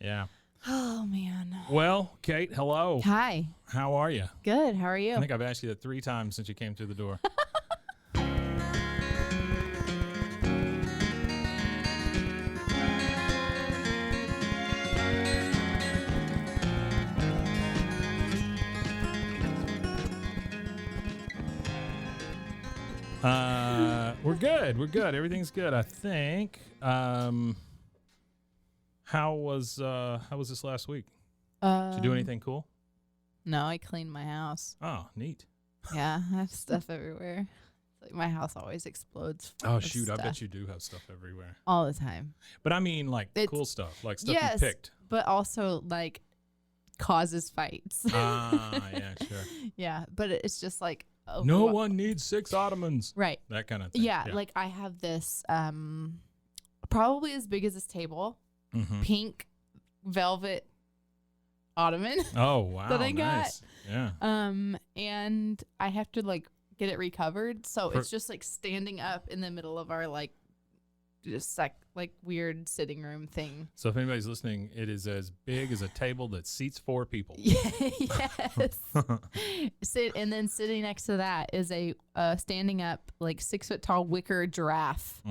Yeah. Oh, man. Well, Kate, hello. Hi. How are you? Good. How are you? I think I've asked you that 3 times since you came through the door. We're good. We're good. Everything's good, I think. How was this last week? Did you do anything cool? No, I cleaned my house. Oh, neat. Yeah, I have stuff everywhere. It's like my house always explodes. Oh, shoot. I bet you do have stuff everywhere. All the time. But I mean, like, cool stuff. Like stuff yes, you picked. But also, like, causes fights. Yeah, sure. Yeah, but it's just like... no one needs 6 ottomans. Right. That kind of thing. Yeah, like I have this probably as big as this table, pink velvet ottoman. Oh, wow. That I got. Nice. Yeah. And I have to like get it recovered. So it's just like standing up in the middle of our like just like weird sitting room thing. So if anybody's listening, it is as big as a table that seats 4 people. Yes. And then sitting next to that is a standing up like 6 foot tall wicker giraffe.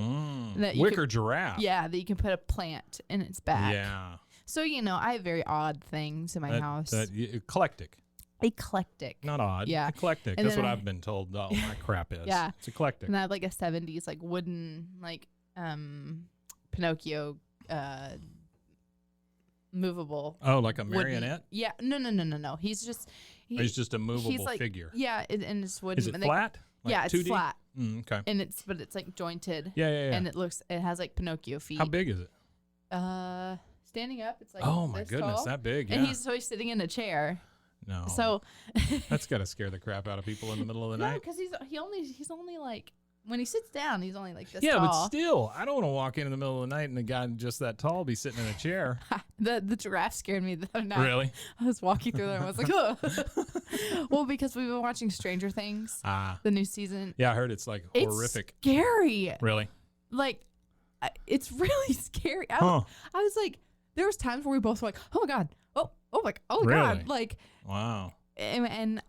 Wicker giraffe. Yeah, that you can put a plant in its back. Yeah. So I have very odd things in my house. Eclectic. Eclectic. Not odd. Yeah. Eclectic. And That's what then I've been told all my crap is. Yeah. It's eclectic. And I have like a 70s like wooden like Pinocchio movable. Oh, like a marionette? Yeah. No. He's just a movable like, figure. Yeah, and it's wooden. Is it flat? Like yeah, it's 2D? flat. Okay. And it's like jointed. Yeah. And it has like Pinocchio feet. How big is it? Standing up, it's like oh my this goodness, tall. that big. Yeah. And he's always sitting in a chair. No. So that's gotta scare the crap out of people in the middle of the no, night. because he's only like when he sits down, he's only like this yeah, tall. but still, I don't want to walk in the middle of the night and the guy just that tall be sitting in a chair. The giraffe scared me the other night. Really? I was walking through there and I was like, oh. Well, because we've been watching Stranger Things, the new season. Yeah, I heard it's like horrific. It's scary. Really? Like, it's really scary. I was like, there was times where we both were like, oh my God. Oh my really? God. Like, wow. And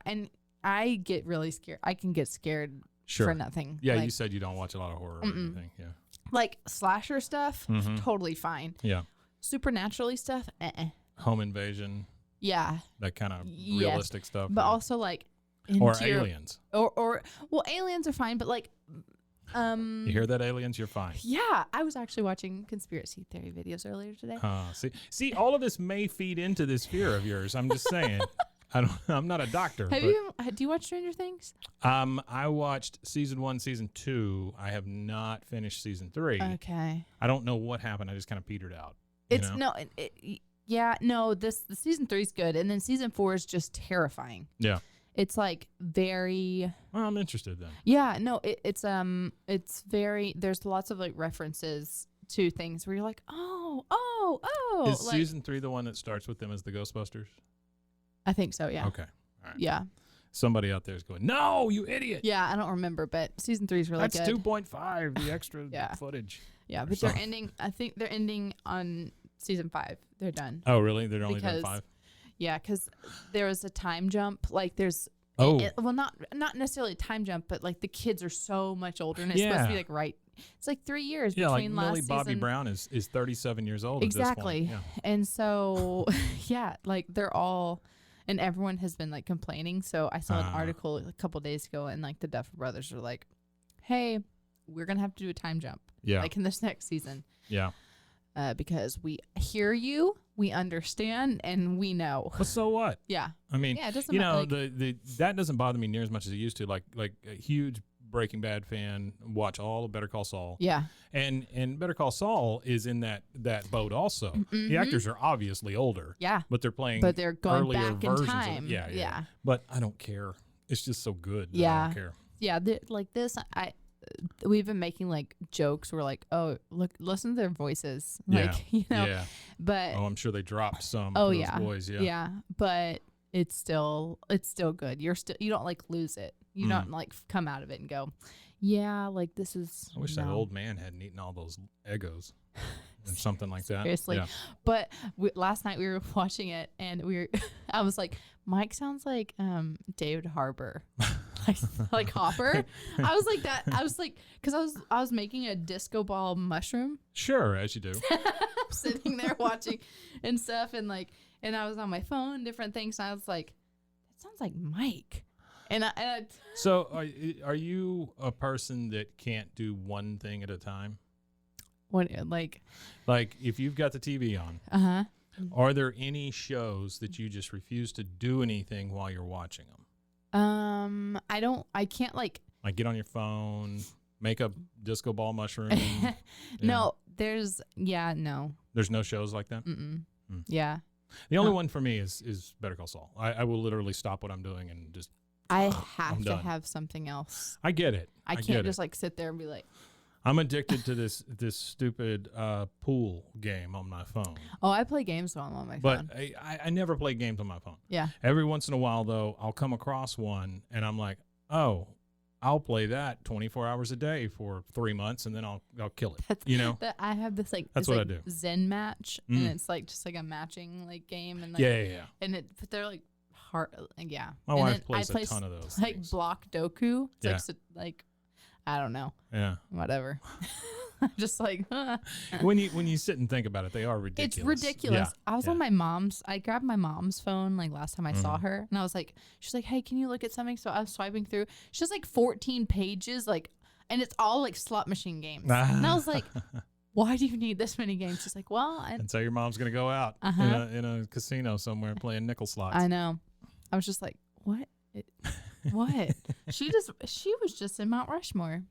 I get really scared. I can get scared for nothing. Yeah, like, you said you don't watch a lot of horror or anything. Yeah. Like slasher stuff, totally fine. Yeah. Supernaturally stuff, Home invasion. Yeah. That kind of realistic stuff. But also like or aliens. Or aliens are fine, but like you hear that, aliens? You're fine. Yeah, I was actually watching conspiracy theory videos earlier today. See, all of this may feed into this fear of yours. I'm just saying. I'm not a doctor. Do you watch Stranger Things? I watched season 1, season 2. I have not finished season 3. Okay. I don't know what happened. I just kind of petered out. The season 3 is good, and then season 4 is just terrifying. Yeah. It's like very. Well, I'm interested then. Yeah, no, it's very. There's lots of like references to things where you're like, oh. Is like, season 3 the one that starts with them as the Ghostbusters? I think so. Yeah. Okay. All right. Yeah. Somebody out there is going, no, you idiot. Yeah, I don't remember, but season 3 is really good. That's 2.5, the extra footage. Yeah, but they're ending. I think they're ending on season 5. They're done. Oh, really? They're only done 5? Yeah, because there was a time jump. Like there's. Not necessarily a time jump, but like the kids are so much older, and it's supposed to be like It's like 3 years between last season. Millie Bobby Brown is 37 years old. Exactly. At this point. Yeah. And so, like they're all. And everyone has been like complaining. So I saw an article a couple days ago, and like the Duffer Brothers were like, "Hey, we're gonna have to do a time jump, like in this next season, because we hear you, we understand, and we know." Well, so what? Yeah. I mean, it doesn't that doesn't bother me near as much as it used to. Like a huge Breaking Bad fan, watch all of Better Call Saul. Yeah. And Better Call Saul is in that boat also. Mm-hmm. The actors are obviously older. Yeah. But they're playing But they're going earlier back in versions time. Of it. Yeah. But I don't care. It's just so good. Yeah. I don't care. Yeah. Like this, we've been making like jokes. We're like, oh, look, listen to their voices. Like, Yeah. But I'm sure they dropped some. Oh, for yeah. Those boys. Yeah. Yeah. But it's still good. You don't like lose it. You don't like come out of it and go, yeah, like this is. I wish that old man hadn't eaten all those Eggos. or something like that. Seriously. Yeah. But last night we were watching it, and I was like, Mike sounds like David Harbour. like Hopper. I was like that. I was like, because I was making a disco ball mushroom. Sure, as you do. Sitting there watching and stuff, and I was on my phone, different things. And I was like, that sounds like Mike. And I So are you a person that can't do one thing at a time? what Like if you've got the TV on, are there any shows that you just refuse to do anything while you're watching them? I can't like get on your phone, make a disco ball mushroom. No, there's no. There's no shows like that? Yeah. The only one for me is Better Call Saul. I will literally stop what I'm doing and just I have to have something else. I get it. I can't just like sit there and be like, I'm addicted to this stupid pool game on my phone. Oh, I play games on my phone. But I never play games on my phone. Yeah. Every once in a while, though, I'll come across one, and I'm like, oh, I'll play that 24 hours a day for 3 months, and then I'll kill it. I have this That's what I do. Zen match, and it's like just like a matching like game, and like yeah. And but they're like hard, yeah. My wife plays a ton of those. Like things. block Doku. It's Yeah. like I don't know. Yeah. Whatever. Just like when you sit and think about it, they are ridiculous. It's ridiculous. Yeah. I was on I grabbed my mom's phone like last time I saw her, and I was like, she's like, hey, can you look at something? So I was swiping through. She has like 14 pages, like, and it's all like slot machine games. And I was like, why do you need this many games? She's like, well, and so your mom's gonna go out in a casino somewhere playing nickel slots. I know. I was just like, what? What? She was just in Mount Rushmore.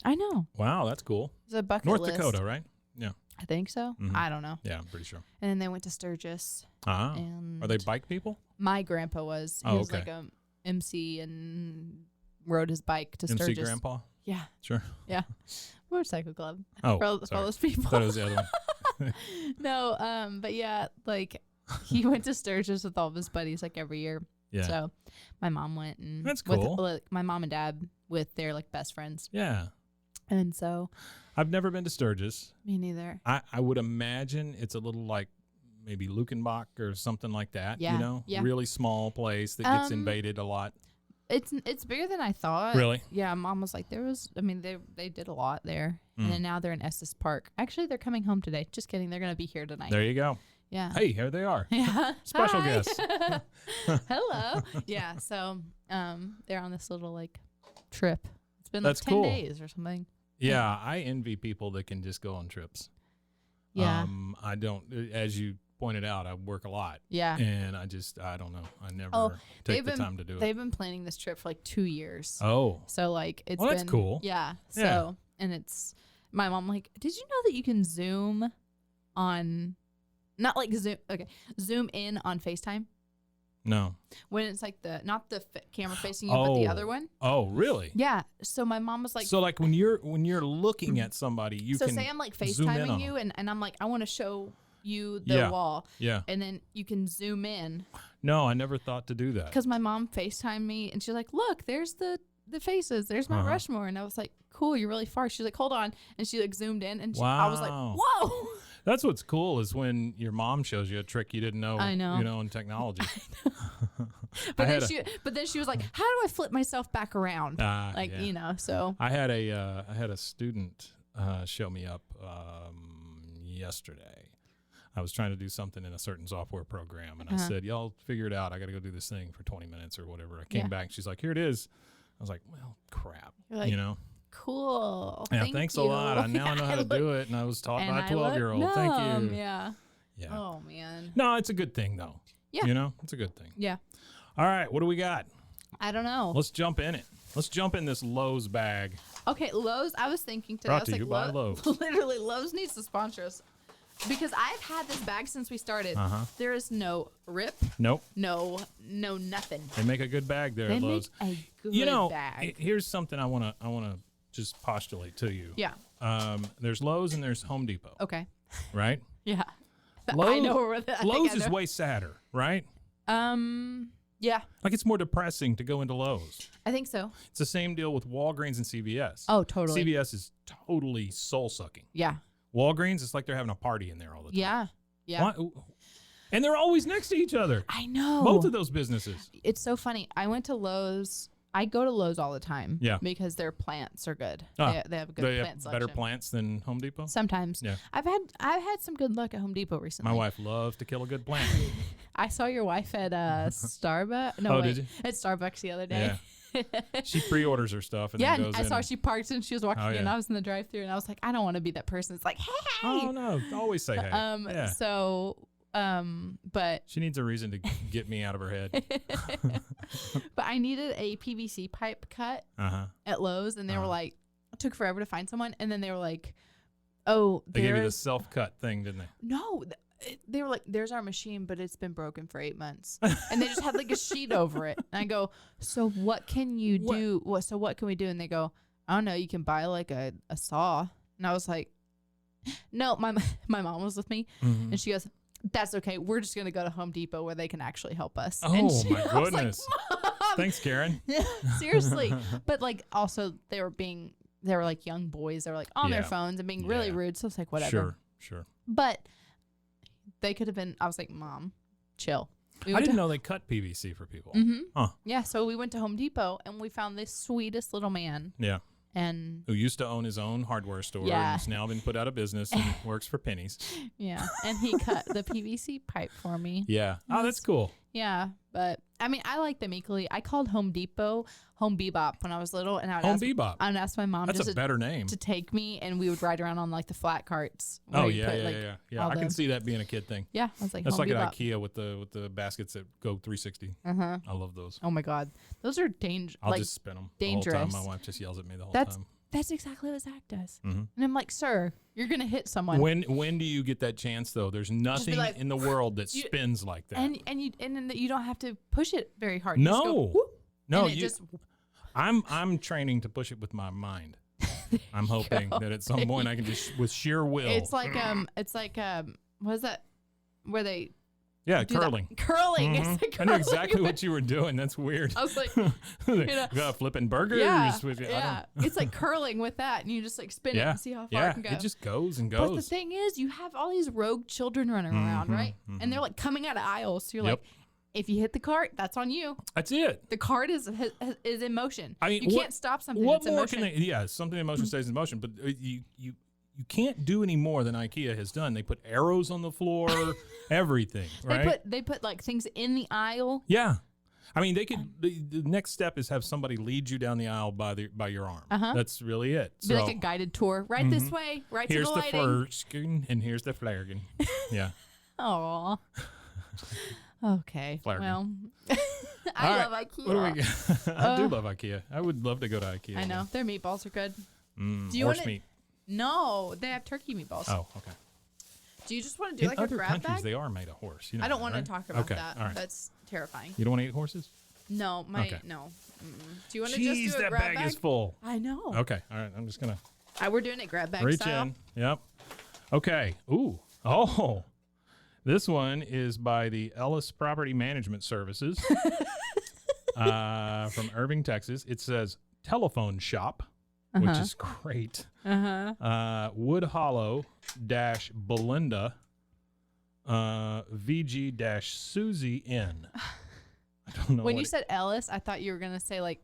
I know. Wow, that's cool. It's a bucket North list. Dakota, right? Yeah. I think so. Mhm. I don't know. Yeah, I'm pretty sure. And then they went to Sturgis. And are they bike people? My grandpa was. He was like a MC and rode his bike to Sturgis. MC grandpa? Yeah. Sure. Yeah. Motorcycle club. Oh, for all those people. I thought it was the other one. No, but yeah, like he went to Sturgis with all of his buddies like every year. Yeah. So my mom went, and that's cool. With my mom and dad with their like best friends. Yeah. And so I've never been to Sturgis. Me neither. I would imagine it's a little like maybe Lukenbach or something like that. Yeah. Yeah. Really small place that gets invaded a lot. It's bigger than I thought. Really? Yeah. Mom was like, they did a lot there. And then now they're in Estes Park. Actually, they're coming home today. Just kidding. They're going to be here tonight. There you go. Yeah. Hey, here they are. Yeah. Special Hi. guests. Hello. Yeah. So they're on this little like trip. It's been That's like 10 cool. days or something. Yeah, I envy people that can just go on trips. Yeah. I don't, as you pointed out, I work a lot. Yeah. And I don't know. I never take the time to do it. They've been planning this trip for like 2 years. Oh. So like it's that's cool. Yeah. So Yeah. and it's my mom like, did you know that you can zoom on not like zoom in on FaceTime? No. When it's like not the camera facing you, but the other one. Oh, really? Yeah. So my mom was like, so like when you're looking at somebody, you can. So say I'm like zoom in FaceTiming on you, them. and I'm like, I want to show you the wall. Yeah. And then you can zoom in. No, I never thought to do that. Because my mom FaceTimed me, and she's like, look, there's the faces. There's Mount Rushmore. And I was like, cool, you're really far. She's like, hold on. And she like zoomed in, and I was like, whoa. That's what's cool is when your mom shows you a trick you didn't know. I know. You know, in technology. But then she was like, how do I flip myself back around? So I had a student show me up yesterday. I was trying to do something in a certain software program, and I said, y'all figure it out. I got to go do this thing for 20 minutes or whatever. I came back, and she's like, here it is. I was like, well, crap. Like, you know? Cool. Yeah, thanks a lot. Now I know how to do it, and I was taught by a 12-year-old. Thank you. Yeah. Yeah. Oh, man. No, it's a good thing, though. Yeah. You know, it's a good thing. Yeah. All right, what do we got? I don't know. Let's jump in it. Let's jump in this Lowe's bag. Okay, Lowe's. I was thinking today. Brought I was to like, you by Lowe's. Literally, Lowe's needs to sponsor us. Because I've had this bag since we started. There is no rip. Nope. No nothing. They make a good bag there They at Lowe's. make a good bag. Here's something I wanna just postulate to you. Yeah. There's Lowe's and there's Home Depot. Okay. Right? Yeah. Lowe's, I know where Lowe's is way sadder, right? Yeah. Like it's more depressing to go into Lowe's. I think so. It's the same deal with Walgreens and CVS. Oh, totally. CVS is totally soul sucking. Yeah. Walgreens, it's like they're having a party in there all the time. Yeah. Yeah. Why? And they're always next to each other. I know. Both of those businesses. It's so funny. I went to Lowe's. I go to Lowe's all the time. Yeah. Because their plants are good. Ah, They have a good they plant have selection. better plants than Home Depot? Sometimes. Yeah. I've had some good luck at Home Depot recently. My wife loves to kill a good plant. I saw your wife at Starbucks. No, Oh, wait. did you? At Starbucks the other day. Yeah. She pre-orders her stuff and Yeah, then goes I in saw and- she parked and she was walking Oh, in. yeah. I was in the drive-thru and I was like, I don't want to be that person. It's like, hey. Oh, no. Always say hey. Yeah. So, but She needs a reason to get me out of her head. but I needed a PVC pipe cut Uh-huh. at Lowe's, and they were like, it took forever to find someone, and then they were like, oh, They gave you the there's self-cut thing, didn't they? no. They were like, there's our machine, but it's been broken for 8 months, and they just had like a sheet over it. And I go, so what can you do? So what can we do? And they go, I don't know. You can buy like a saw. And I was like, no. My mom was with me, Mm-hmm. and she goes, that's okay. We're just gonna go to Home Depot where they can actually help us. Oh, and my I was like, goodness. Mom! Thanks, Karen. Seriously. But like also they were like young boys. They were like on their Yeah. phones and being really Yeah. rude. So it's like whatever. Sure. But they could have been. I was like, Mom, chill. I didn't know they cut PVC for people. Mm-hmm. Huh. Yeah. So we went to Home Depot and we found this sweetest little man. Yeah. And Who used to own his own hardware store Yeah. and has now been put out of business and works for pennies. yeah, and he cut the PVC pipe for me. Yeah. Oh, that's cool. Yeah, but I mean, I like them equally. I called Home Depot Home Bebop when I was little, and I would Home ask, Bebop. I would ask my mom That's just a better name. to take me, and we would ride around on like the flat carts. where Oh, you yeah, put, yeah, like, yeah. all I can the- see that being a kid thing. Yeah, I was like, That's Home like Bebop. at IKEA with the baskets that go 360. Uh-huh. I love those. Oh my God, those are dangerous. I'll Like just spin them dangerous. the whole time. My wife just yells at me the whole That's time. that's exactly what Zach does. Mm-hmm. And I'm like, sir, you're gonna hit someone. When do you get that chance though? There's nothing like, in the world that you- spins like that. and then you don't have to push it very hard. You just go, No, whoop, no, and it just I'm training to push it with my mind. I'm hoping that at some point I can just with sheer will. It's like what is that? Where they yeah, do that? curling. Curling. Mhm. It's like I knew curling. exactly what you were doing. That's weird. I was like, know, Flipping burgers. yeah, with, yeah. It's like curling with that, and you just like spin it and see how far it can go. It just goes and But the goes. thing is, you have all these rogue children running around, right? And they're like coming out of aisles. So you're Yep. like, if you hit the cart, that's on you. That's it. The cart is in motion. I mean, you can't stop something. What that's in more motion. can they? Yeah, something in motion stays in motion. But you can't do any more than IKEA has done. They put arrows on the floor, everything. Right? They put like things in the aisle. Yeah. I mean, they could. The next step is have somebody lead you down the aisle by your arm. That's really it. Be So like a guided tour. Right this way. Right here's to the the lighting. flaring and here's the flaring. Yeah. Aw. Okay. Flaring. Well, All I right. love IKEA. What do we got? I do love IKEA. I would love to go to IKEA. I know their meatballs are good. Do you Horse want meat. No, they have turkey meatballs. Oh, okay. Do you just want to do In like a other grab countries, bag? they are made of horse. You know I don't that, want right? to talk about Okay, that. all right. That's terrifying. You don't want to eat horses? No, Okay. no. Do you want to Jeez, just do a that grab bag bag? is full. I know. Okay, all right. I'm just gonna We're doing it grab bag reach style. in. Yep. Okay. Ooh. Oh. This one is by the Ellis Property Management Services from Irving, Texas. It says telephone shop, which is great. Woodhollow-Belinda, VG-Suzy Inn. I don't know. When you said Ellis, I thought you were gonna say like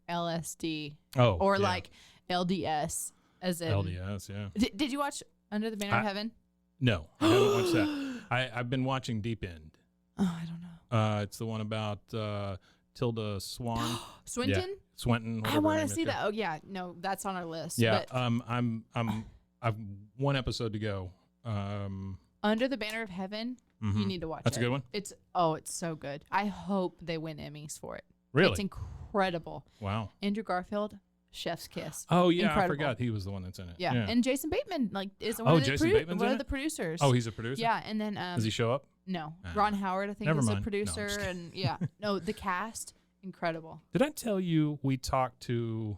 LSD yeah. or like LDS, as in LDS, yeah. Did you watch Under the Banner of Heaven? No, I haven't watched that. I've been watching Deep End. Oh, I don't know. It's the one about Tilda Swan. Swinton? Yeah, Swinton. I want to see that. Oh yeah, no, that's on our list. Yeah, but I've one episode to go. Under the Banner of Heaven, you need to watch. That's it. a good one. It's so good. I hope they win Emmys for it. Really? It's incredible. Wow. Andrew Garfield, chef's kiss. Oh yeah, Incredible. I forgot he was the one that's in it. Yeah, and Jason Bateman is one Oh, of the, Jason Bateman's one in of the it? producers. Oh, he's a producer. Yeah, and then Does he show up? No, Ah. Ron Howard I think Never is mind. a No, I'm producer, just kidding. and yeah, no, the cast incredible. Did I tell you we talked to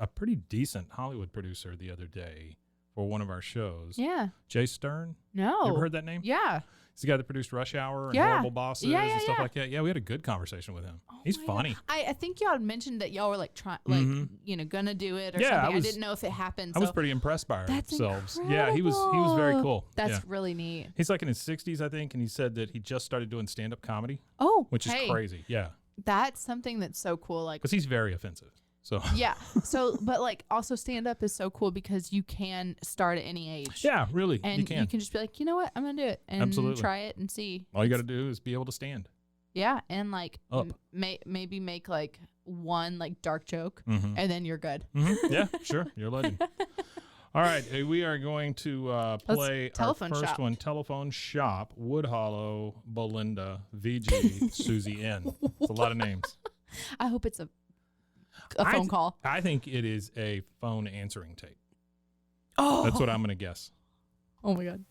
a pretty decent Hollywood producer the other day for one of our shows. Yeah. Jay Stern. No. You ever heard that name? Yeah. He's the guy that produced Rush Hour and Yeah. Horrible Bosses Yeah, and stuff yeah. like that. Yeah, we had a good conversation with him. Oh He's my funny. God. I think y'all had mentioned that y'all were like trying, gonna do it or Yeah, something. I didn't know if it happened. I was pretty impressed by that's ourselves. Yeah, he was very cool. That's really neat. He's like in his 60s, I think, and he said that he just started doing stand-up comedy, which is crazy. Yeah. That's something that's so cool. Like, because he's very offensive. So yeah. So, but like also stand up is so cool because you can start at any age. Yeah, really. And you can just be like, you know what, I'm gonna do it and Absolutely. try it and see. All you got to do is be able to stand. Yeah, and like Up. maybe make like one like dark joke, Mm-hmm. and then you're good. Mm-hmm. Yeah, sure. You're a legend. All right, we are going to play our first one, Telephone Shop, Woodhollow-Belinda, VG-Suzy N. It's a lot of names. I hope it's a phone call. I think it is a phone answering tape. Oh, That's what I'm going to guess. Oh my god.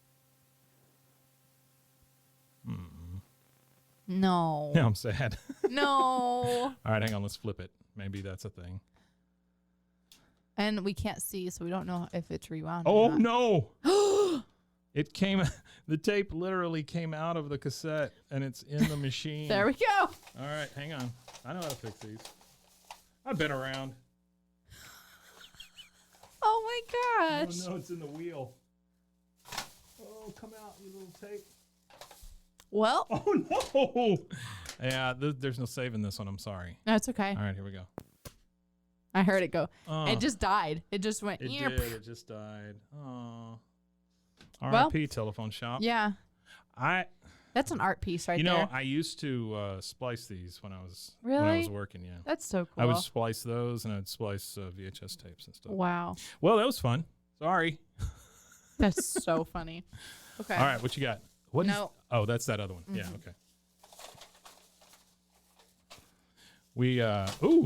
No. Now I'm sad. No. All right, hang on. Let's flip it. Maybe that's a thing. And we can't see, so we don't know if it's rewound. Oh, or not. no. It came, the tape literally came out of the cassette, and it's in the machine. There we go. All right, hang on. I know how to fix these. I've been around. Oh my gosh. Oh, no, it's in the wheel. Oh, come out, you little tape. Well. Oh, no. Yeah, there's no saving this one. I'm sorry. No, it's okay. All right, here we go. I heard it go. It just died. It just went. It did. It just died. Oh. Well, R.I.P. Telephone Shop. Yeah. That's an art piece right there. there. You know, I used to splice these when I was working. Yeah. That's so cool. I would splice those, and I'd splice VHS tapes and stuff. Wow. Well, that was fun. Sorry. That's so funny. Okay. All right, what you got? What? No. Oh, that's that other one. Mm-hmm. Yeah. Okay. We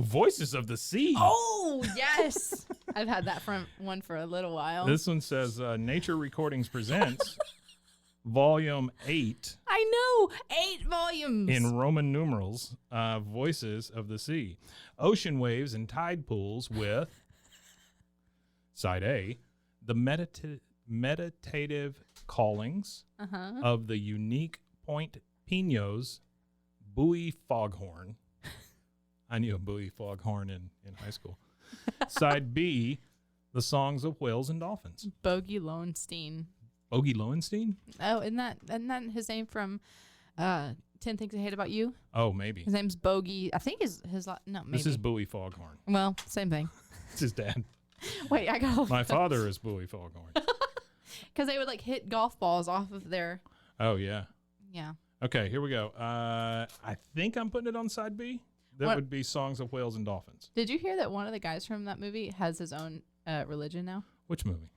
Voices of the Sea. Oh yes, I've had that one for a little while. This one says Nature Recordings presents Volume 8. I know, 8 volumes in Roman numerals. Voices of the Sea, ocean waves and tide pools with side A, the meditative callings of the unique Point Pinos buoy foghorn. I knew a buoy foghorn in high school. Side B, the songs of whales and dolphins. Bogey Lowenstein. Bogey Lowenstein? Oh, isn't that his name from 10 Things I Hate About You? Oh, maybe. His name's Bogey. I think no, maybe. This is Buoy Foghorn. Well, same thing. It's his dad. Wait, I got My father is Buoy Foghorn. Because they would like hit golf balls off of their. Oh, yeah. Yeah. Okay, here we go. I think I'm putting it on side B. That would be Songs of Whales and Dolphins. Did you hear that one of the guys from that movie has his own religion now? Which movie?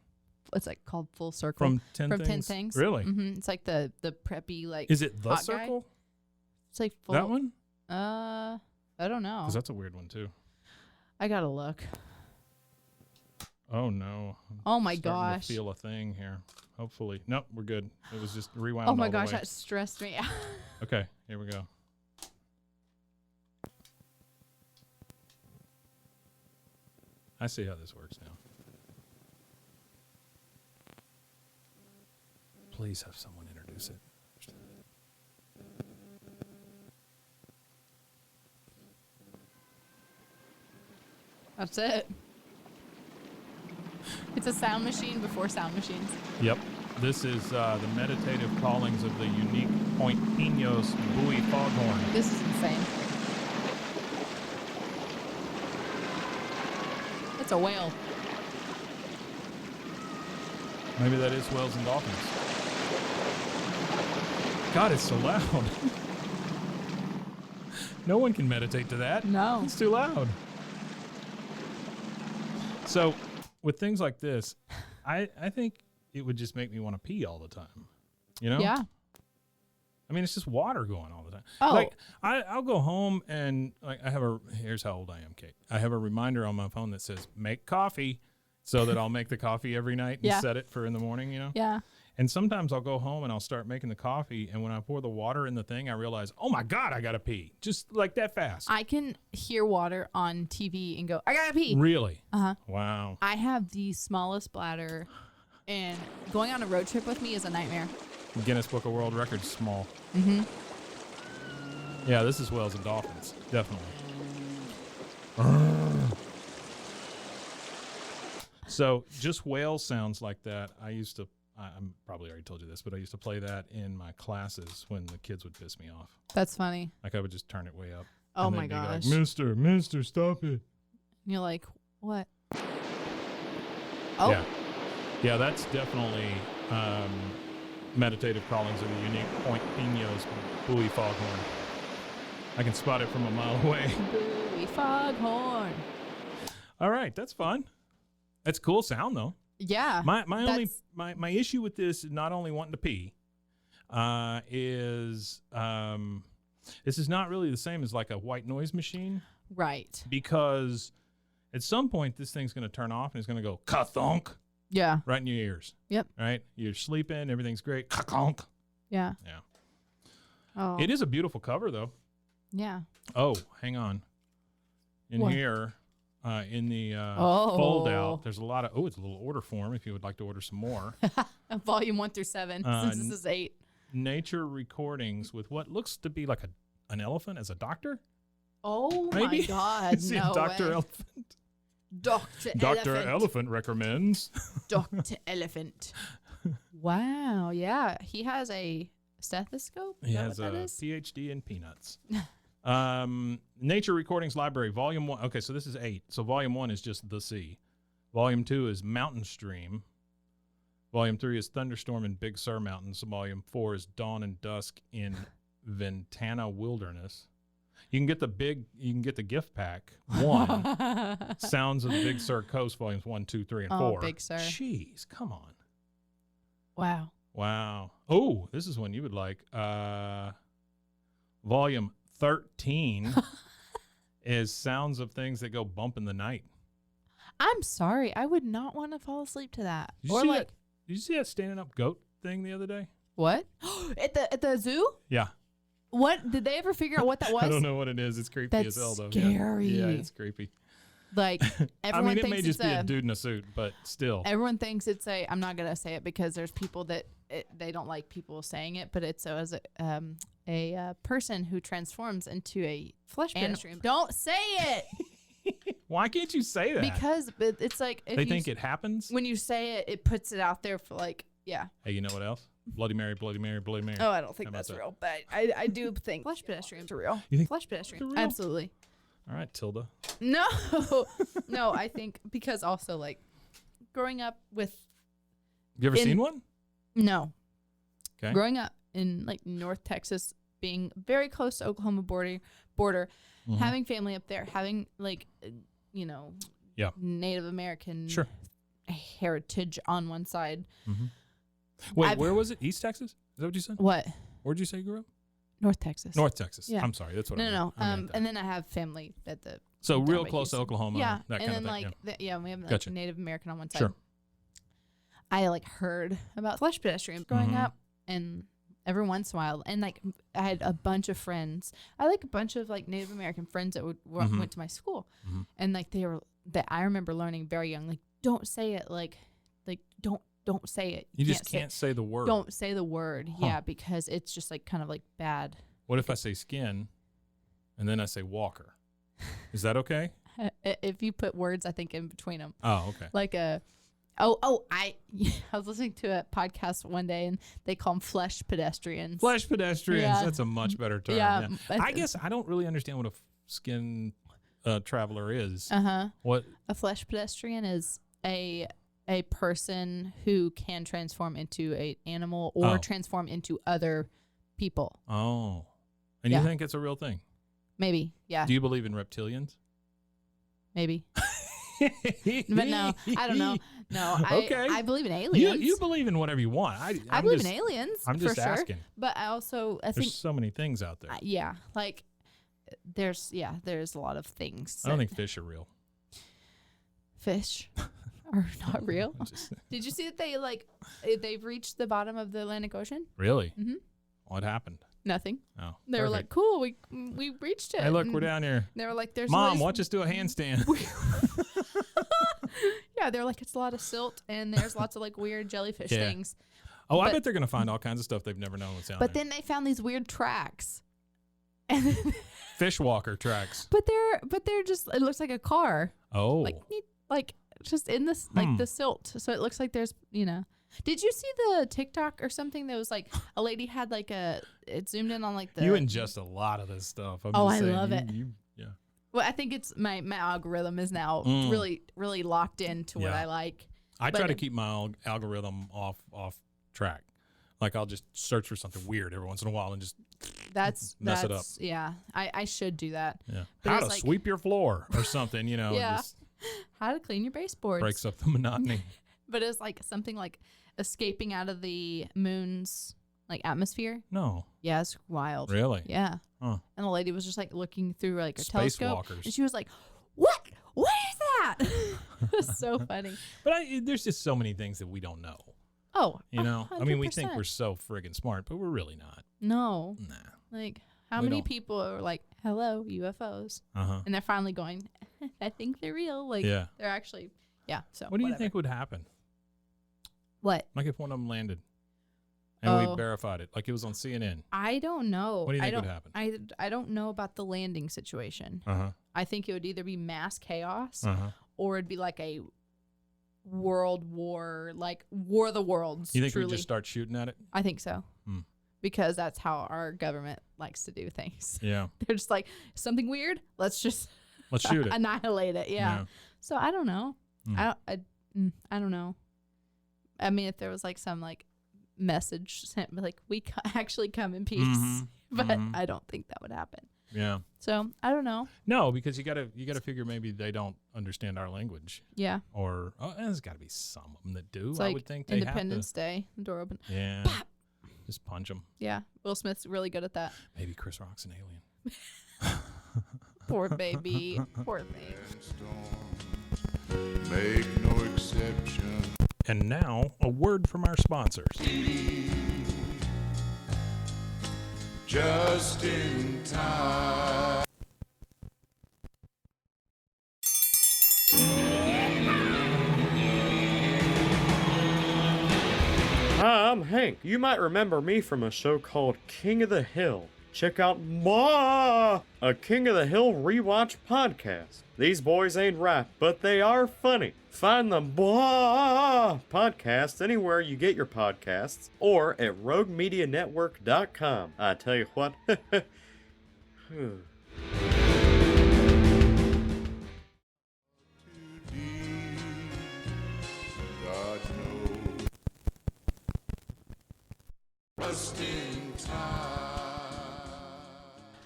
It's like called Full Circle. From 10 Things? Really? Mm-hmm. It's like the preppy like. Is it The Circle? Guy. It's like full. That one? I don't know. Because that's a weird one too. I gotta look. Oh no. Oh my gosh. To feel a thing here. Hopefully. Nope, we're good. It was just rewound. Oh my gosh, that stressed me out. Okay, here we go. I see how this works now. Please have someone introduce it. That's it. It's a sound machine before sound machines. Yep. This is the meditative callings of the unique Point Pinos buoy foghorn. This is insane. It's a whale. Maybe that is whales and dolphins. God, it's so loud. No one can meditate to that. No. It's too loud. So, with things like this, I think it would just make me want to pee all the time. You know? Yeah. I mean, it's just water going all the time. Oh. Like, I'll go home and, like, here's how old I am, Kate. I have a reminder on my phone that says, make coffee, so that I'll make the coffee every night and set it for in the morning, you know? Yeah. And sometimes I'll go home and I'll start making the coffee, and when I pour the water in the thing, I realize, oh my God, I gotta pee. Just like that fast. I can hear water on TV and go, I gotta pee. Really? Uh-huh. Wow. I have the smallest bladder And going on a road trip with me is a nightmare. Guinness Book of World Records small. Mm-hmm. Yeah, this is whales and dolphins. Definitely. So just whale sounds like that. I'm probably already told you this, but I used to play that in my classes when the kids would piss me off. That's funny. Like I would just turn it way up. Oh and my they'd be gosh. Like, Mister, stop it. And you're like, what? Oh. Yeah, that's definitely meditative callings of the unique Point Pinos buoy foghorn. I can spot it from a mile away. Buoy foghorn. All right, that's fun. That's a cool sound though. Yeah. My issue with this is not only wanting to pee, is this is not really the same as like a white noise machine. Right. Because at some point this thing's going to turn off and it's going to go ka-thunk. Yeah. Right in your ears. Yep. Right? You're sleeping, everything's great. Ka-thunk. Yeah. Yeah. Oh. It is a beautiful cover though. Yeah. Oh, hang on. In What? here, in the fold out, there's a lot of, it's a little order form if you would like to order some more. Volume 1 through 7, since this is 8. Nature recordings with what looks to be like an elephant as a doctor. Oh Maybe? my God! Is he No Dr. way. Elephant? Dr. Elephant recommends. Dr. Elephant. Wow. Yeah, he has a stethoscope. He has a PhD in peanuts. Nature Recordings Library, Volume 1. Okay, so this is 8. So Volume 1 is just the sea. Volume 2 is Mountain Stream. Volume 3 is Thunderstorm in Big Sur Mountains. Volume 4 is Dawn and Dusk in Ventana Wilderness. You can get the gift pack. 1 Sounds of the Big Sur Coast, Volumes 1, 2, 3, and 4. Big Sur. Jeez, come on. Wow. Oh, this is one you would like. Volume 13 is Sounds of Things That Go Bump in the Night. I'm sorry. I would not want to fall asleep to that. Did you see that standing up goat thing the other day? What? at the zoo? Yeah. What? Did they ever figure out what that was? I don't know what it is. It's creepy That's as hell, though. scary. Yeah, it's creepy. Like, everyone it thinks may just it's be a dude in a suit, but still. Everyone thinks it's I'm not going to say it because there's people that they don't like people saying it, but it's as a person who transforms into a flesh pedestrian. Don't say it! Why can't you say that? Because it's like... They think it happens? When you say it, it puts it out there for like, yeah. Hey, you know what else? Bloody Mary, Bloody Mary, Bloody Mary. Oh, I don't think that's real, but I do think flesh pedestrians are real. You think flesh pedestrians? real? Absolutely. All right, Tilda. No. No, I think because also like growing up with... You ever seen one? No. Okay. Growing up in like North Texas, being very close to Oklahoma border, Mm-hmm. having family up there, having like, yeah, Native American sure. heritage on one side. Mm-hmm. Wait, where was it? East Texas? Is that what you said? What? Where'd you say you grew up? North Texas. North Texas. Yeah. I'm sorry. That's what No. I meant that. And then I have family at the... So down real by close to Houston. Oklahoma. Yeah. That and kind then of thing. like, we have like Gotcha. Native American on one side. Sure. I like heard about flesh pedestrians growing Mm-hmm. up, and every once in a while, and like I had a bunch of friends. I like a bunch of like Native American friends that Mm-hmm. went to my school, Mm-hmm. and like that I remember learning very young. Like, don't say it. Like don't say it. You just can't say the word. Don't say the word. Huh. Yeah, because it's just like kind of like bad. What if I say skin, and then I say walker? Is that okay? If you put words, I think in between them. Oh, okay. Like I was listening to a podcast one day and they call them flesh pedestrians. Flesh pedestrians. Yeah. That's a much better term. Yeah. I guess I don't really understand what a skin traveler is. What a flesh pedestrian is a person who can transform into an animal or transform into other people. Oh. And you think it's a real thing? Maybe. Yeah. Do you believe in reptilians? Maybe. But no, I don't know. No, Okay. I believe in aliens. You believe in whatever you want. I believe in aliens. I'm just for sure. asking. But I also think there's so many things out there. yeah, like there's a lot of things. I don't think fish are real. Fish are not real. Did you see that they've reached the bottom of the Atlantic Ocean? Really? Mm-hmm. What happened? Nothing. Oh, they were like, cool, we reached it. Hey, look, we're down here. They were like, there's Mom, watch us do a handstand. Yeah, they're like, it's a lot of silt and there's lots of like weird jellyfish Yeah. things. Oh, I But- bet they're going to find all kinds of stuff they've never known was down But there. then they found these weird tracks. And then, Fishwalker tracks. but they're just, it looks like a car. Oh. Like just in this, like the silt. So it looks like there's, Did you see the TikTok or something that was like a lady had like it zoomed in on like the. You ingest a lot of this stuff. I'm Oh, just I saying, love it. Yeah. Well, I think it's my algorithm is now really, really locked into what Yeah. I like. I try to keep my algorithm off track. Like I'll just search for something weird every once in a while and just mess it up. Yeah, I should do that. Yeah. But How it's to like- sweep your floor or something, Yeah. just How to clean your baseboards. breaks up the monotony. But it's like something like escaping out of the moon's like atmosphere. No. Yeah, it's wild. Really? Yeah. Huh. And the lady was just like looking through like a Space telescope, walkers. and she was like, "What? What is that?" It was so funny. But there's just so many things that we don't know. Oh, I mean, we think 100%. we're so friggin' smart, but we're really not. No. Nah. Like, how We many don't. people are like, "Hello, UFOs," Uh-huh. and they're finally going, "I think they're real." Like, Yeah. they're actually, yeah. So, What do you whatever. think would happen? What? Like if one of them landed and we verified it, like it was on CNN. I don't know. What do you think I would don't, happen? I don't know about the landing situation. Uh-huh. I think it would either be mass chaos Uh-huh. or it'd be like a world war, like War of the Worlds. You think truly. we just start shooting at it? I think so. Hmm. Because that's how our government likes to do things. Yeah. They're just like, something weird, let's just Let's shoot it. annihilate it. Yeah. So I don't know. Hmm. I don't know. I mean, if there was like some like message sent, like we actually come in peace, Mhm. but Mhm. I don't think that would happen. Yeah. So I don't know. No, because you gotta figure maybe they don't understand our language, Yeah. or there's got to be some of them that do. It's I like would think they Independence Day, the door open. have to. Yeah. Pop. Just punch them. Yeah. Will Smith's really good at that. Maybe Chris Rock's an alien. Poor baby. Poor thing. Make no exception. And now a word from our sponsors. Just in time. Hi, I'm Hank. You might remember me from a show called King of the Hill. Check out a King of the Hill rewatch podcast. These boys ain't right, but they are funny. Find the podcast anywhere you get your podcasts or at roguemedianetwork.com. I tell you what. God knows. Just in time.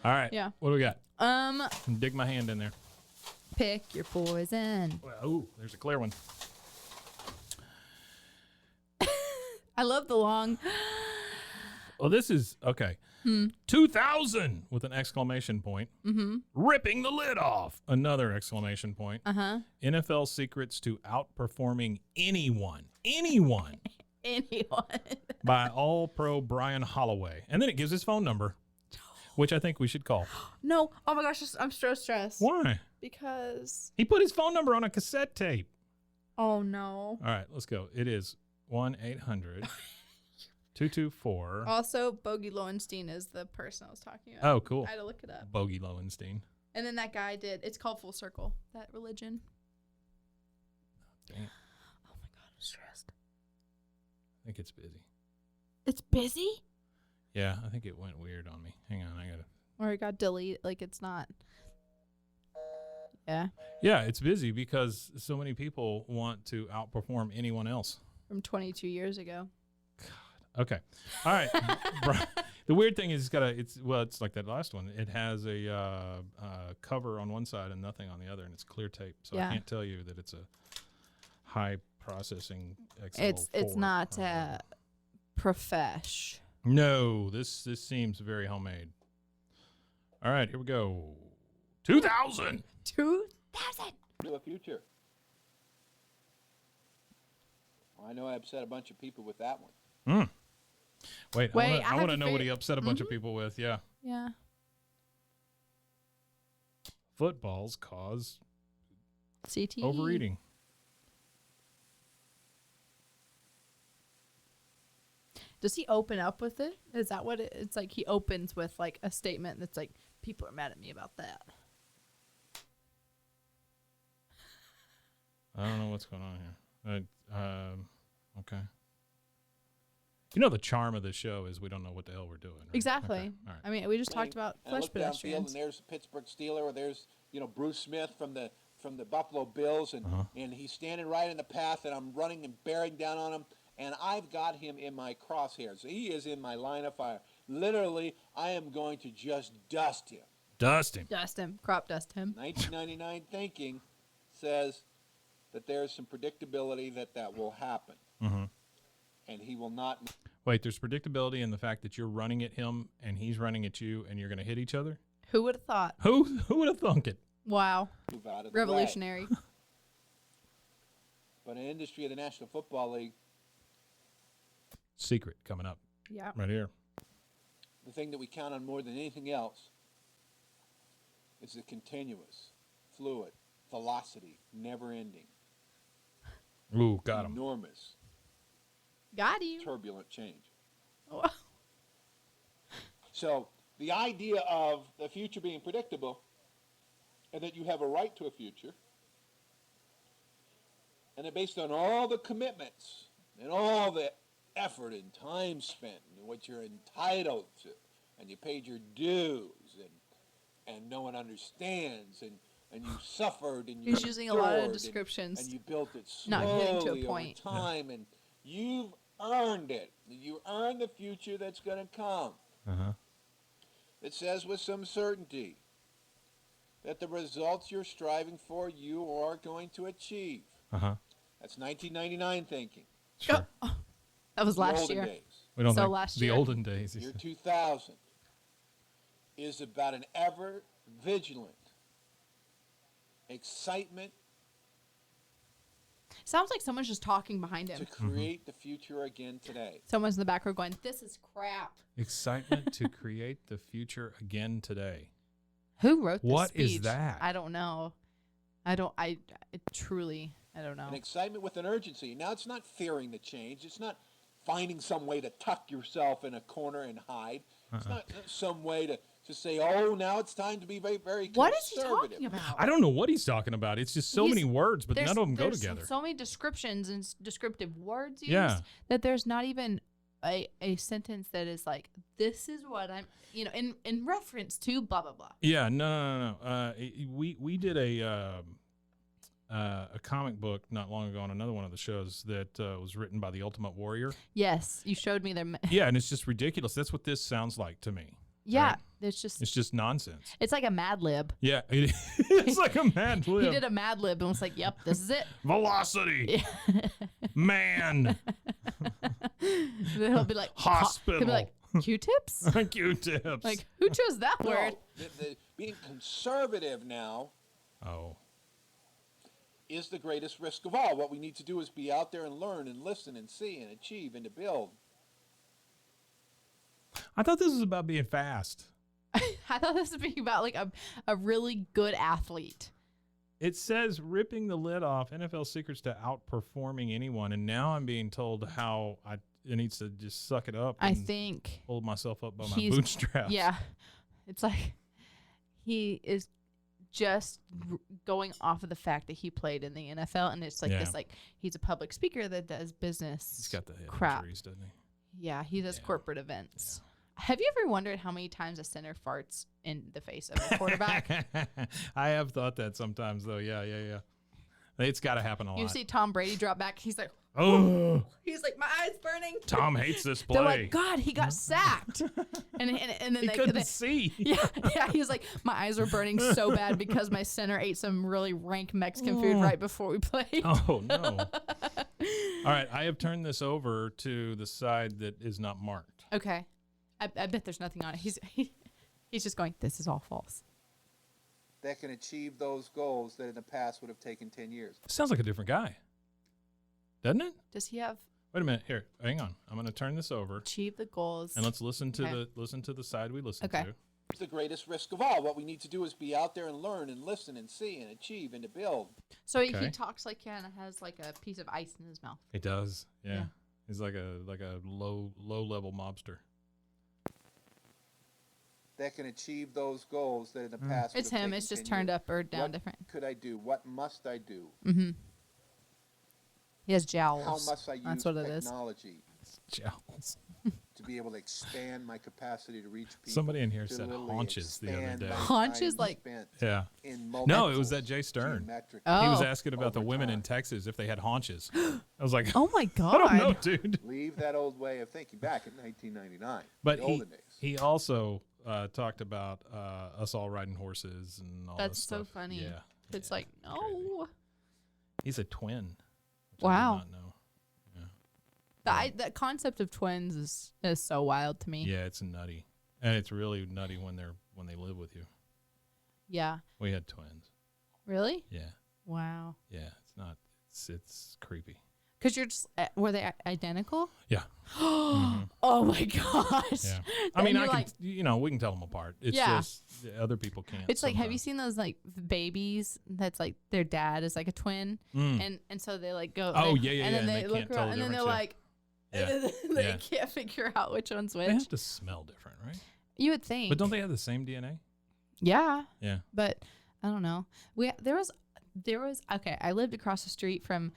All right. Yeah. What do we got? Dig my hand in there. Pick your poison. Oh, there's a clear one. I love the long. Well, this is okay. 2000 with an exclamation point. Mm-hmm. Ripping the lid off. Another exclamation point. Uh-huh. NFL secrets to outperforming anyone. Anyone. Anyone. By All-Pro Brian Holloway. And then it gives his phone number, which I think we should call. No. Oh my gosh, I'm so stressed. Why? Because. He put his phone number on a cassette tape. Oh no. All right, let's go. It is 1-800-224. Also, Bogey Lowenstein is the person I was talking about. Oh, cool. I had to look it up. Bogey Lowenstein. And then that guy did. It's called Full Circle. That religion. Damn. Oh my god, I'm stressed. I think it's busy. It's busy. Yeah, I think it went weird on me. Hang on, I gotta. Or it got deleted. Like it's not. Yeah. Yeah, it's busy because so many people want to outperform anyone else. From 22 years ago. Okay. All right. The weird thing is it's like that last one. It has a cover on one side and nothing on the other, and it's clear tape. So Yeah. I can't tell you that it's a high processing XL4. It's not profesh. No, this seems very homemade. All right, here we go. 2000. 2000. To the future. Well, I know I upset a bunch of people with that one. Wait, Wait, I want to know what he upset a bunch of people with. Yeah. Yeah. Footballs cause CTE. overeating. Does he open up with it? Is that what it's like? He opens with like a statement that's like, people are mad at me about that. I don't know what's going on here. Okay. You know, the charm of the show is we don't know what the hell we're doing. Right? Exactly. Okay. All right. I mean, we just talked about And I flesh look downfield, pedestrians. and there's a Pittsburgh Steeler, or there's Bruce Smith from the Buffalo Bills, and and he's standing right in the path, and I'm running and bearing down on him, and I've got him in my crosshairs. He is in my line of fire. Literally, I am going to just dust him. Dust him. Dust him. Crop dust him. 1999 thinking says that there's some predictability that will happen, and he will not. Wait, there's predictability in the fact that you're running at him and he's running at you, and you're going to hit each other. Who would have thought? Who would have thunk it? Wow. Move out of the way. Revolutionary. But in the industry of the National Football League, Secret coming up Yeah. right here. the thing that we count on more than anything else is the continuous, fluid, velocity, never-ending, Ooh, got him. enormous, Got you. turbulent change. Oh, So the idea of the future being predictable and that you have a right to a future, and that based on all the commitments and all the effort and time spent and what you're entitled to, and you paid your dues, and no one understands, and you suffered, and you He's using a lot of endured, descriptions. and you built it slowly Not getting to a over point. time, and you've earned it. You earned the future that's going to come. It says with some certainty that the results you're striving for, you are going to achieve. That's 1999 thinking. Sure. that was The last olden year. days. We don't So think last the year. olden days. Year 2000 is about an ever vigilant excitement Sounds like someone's just talking behind him. to create the future again today. Someone's in the back row going, "This is crap." Excitement to create the future again today. Who wrote this What is speech? that? I don't know. I don't know. An excitement with an urgency. Now it's not fearing the change. It's not finding some way to tuck yourself in a corner and hide. It's not some way to say, oh, now it's time to be very, very conservative. What is he talking about? I don't know what he's talking about. It's just so He's- many words, but none of them go there's together. So many descriptions and descriptive words used Yeah. that there's not even a sentence that is like, this is what I'm, in reference to blah, blah, blah. Yeah, no. We did a comic book not long ago on another one of the shows that was written by the Ultimate Warrior. Yes, you showed me their. Yeah, and it's just ridiculous. That's what this sounds like to me. Yeah, right? it's It's just nonsense. it's like a Mad Lib. Yeah, it's like a mad He lib. did a Mad Lib and was like, "Yep, this is it." Velocity, man, Then he'll be like, Hospital. He'll be like, Q-tips. Q-tips. Like, who chose that word? No, the being conservative now Oh, is the greatest risk of all. What we need to do is be out there and learn and listen and see and achieve and to build. I thought this was about being fast. I thought this would be about like a really good athlete. It says ripping the lid off NFL secrets to outperforming anyone, and now I'm being told how it needs to just suck it up. I and think hold myself up by my he's- bootstraps. Yeah, it's like he is just going off of the fact that he played in the NFL, and it's like Yeah. this, like he's a public speaker that does business. He's got the head crap. injuries, doesn't he? Yeah, he does Yeah. corporate events. Have you ever wondered how many times a center farts in the face of a quarterback? I have thought that sometimes, though. Yeah. It's got to happen a lot. You see Tom Brady drop back. He's like, Oh, he's like, my eyes burning. Tom hates this play. They're like, God, he got sacked. and then he they couldn't see. Yeah. He's like, my eyes are burning so bad because my center ate some really rank Mexican food right before we played. Oh, no. All right, I have turned this over to the side that is not marked. Okay, I bet there's nothing on it. He's just going, this is all false. That can achieve those goals that in the past would have taken 10 years. Sounds like a different guy, doesn't it? Does he have Wait a minute. Here, hang on. I'm going to turn this over, achieved the goals? and let's listen to Okay. the side we listen Okay. to. It's the greatest risk of all. What we need to do is be out there and learn and listen and see and achieve and to build. So Okay. he talks like he kind of has like a piece of ice in his mouth. It does. Yeah. He's like a low level mobster. That can achieve those goals that in the past. It's him. It's just turned up or down what different. Could I do? What must I do? Mm-hmm. He has jowls. How must I use That's what it is. technology Jowls. to be able to expand my capacity to reach people? Somebody in here to said literally haunches the other expand day. my Haunches, time like- spent Yeah. in No, it was multiples that Jay Stern. geometric Oh. He was asking about the over women in time. Texas if they had haunches. I was like, Oh my I god. don't know, dude. Leave that old way of thinking back in 1999. But the olden days. he also talked about us all riding horses and all That's this so stuff. funny. Yeah. It's yeah, like, crazy. no. He's a twin. Which I Wow. did not know. The concept of twins is so wild to me. Yeah, it's nutty. And it's really nutty when they live with you. Yeah. We had twins. Really? Yeah. Wow. Yeah. It's creepy. Because you're just, were they identical? Yeah. Oh my gosh. Yeah. I Then mean, you're I can, like- we can tell them apart. It's Yeah. just other people can't. It's like, have you sometimes. seen those like babies that's like their dad is like a twin, Mm. and so they like go. Oh, they- yeah, yeah, and then yeah, they and they look can't tell around, the and then they're difference, like, Yeah. they Yeah. can't figure out which one's They which. have to smell different, right? You would think, But don't they have the same DNA? yeah, Yeah. but I don't know. There was okay. I lived across the street from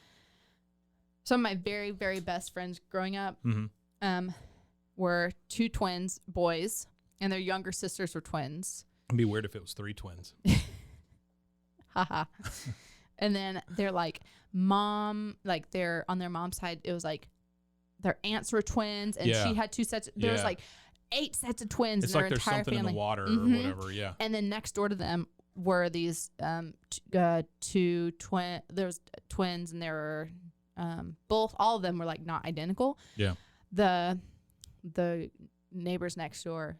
some of my very very best friends growing up. Mm-hmm. Were two twins, boys, and their younger sisters were twins. It'd be weird if it was 3 twins. Haha. And then they're like mom, like they're on their mom's side. It was like their aunts were twins, and Yeah. she had 2 sets. There was Yeah. like 8 sets of twins It's in like their there's entire something family. in the water Mhm. or whatever. Yeah. And then next door to them were these two twin. There was twins, and they were all of them were like not identical. Yeah. The neighbors next door,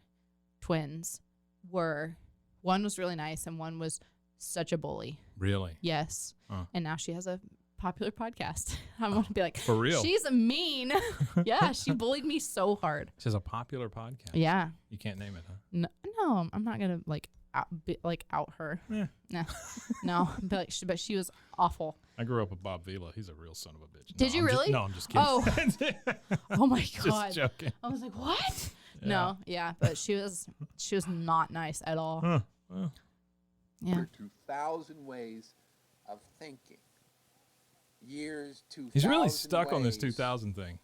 twins, one was really nice and one was such a bully. Really? Yes. Huh. And now she has a popular podcast. I want to be like, For real? she's mean. Yeah, she bullied me so hard. She has a popular podcast. Yeah. You can't name it, huh? No, I'm not gonna out her. Yeah. No, but she was awful. I grew up with Bob Vila. He's a real son of a bitch. Did you really? No, I'm just kidding. Oh. Oh my god. Just joking. I was like, what? Yeah. No, yeah, but she was not nice at all. Huh. Well, Yeah. There are 2,000 ways of thinking. Years, 2,000 he's really stuck on this ways 2000 thing.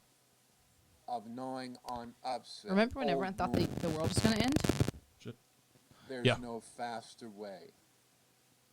of gnawing on upset. Remember when everyone thought the world was gonna end? There's Yeah. no faster way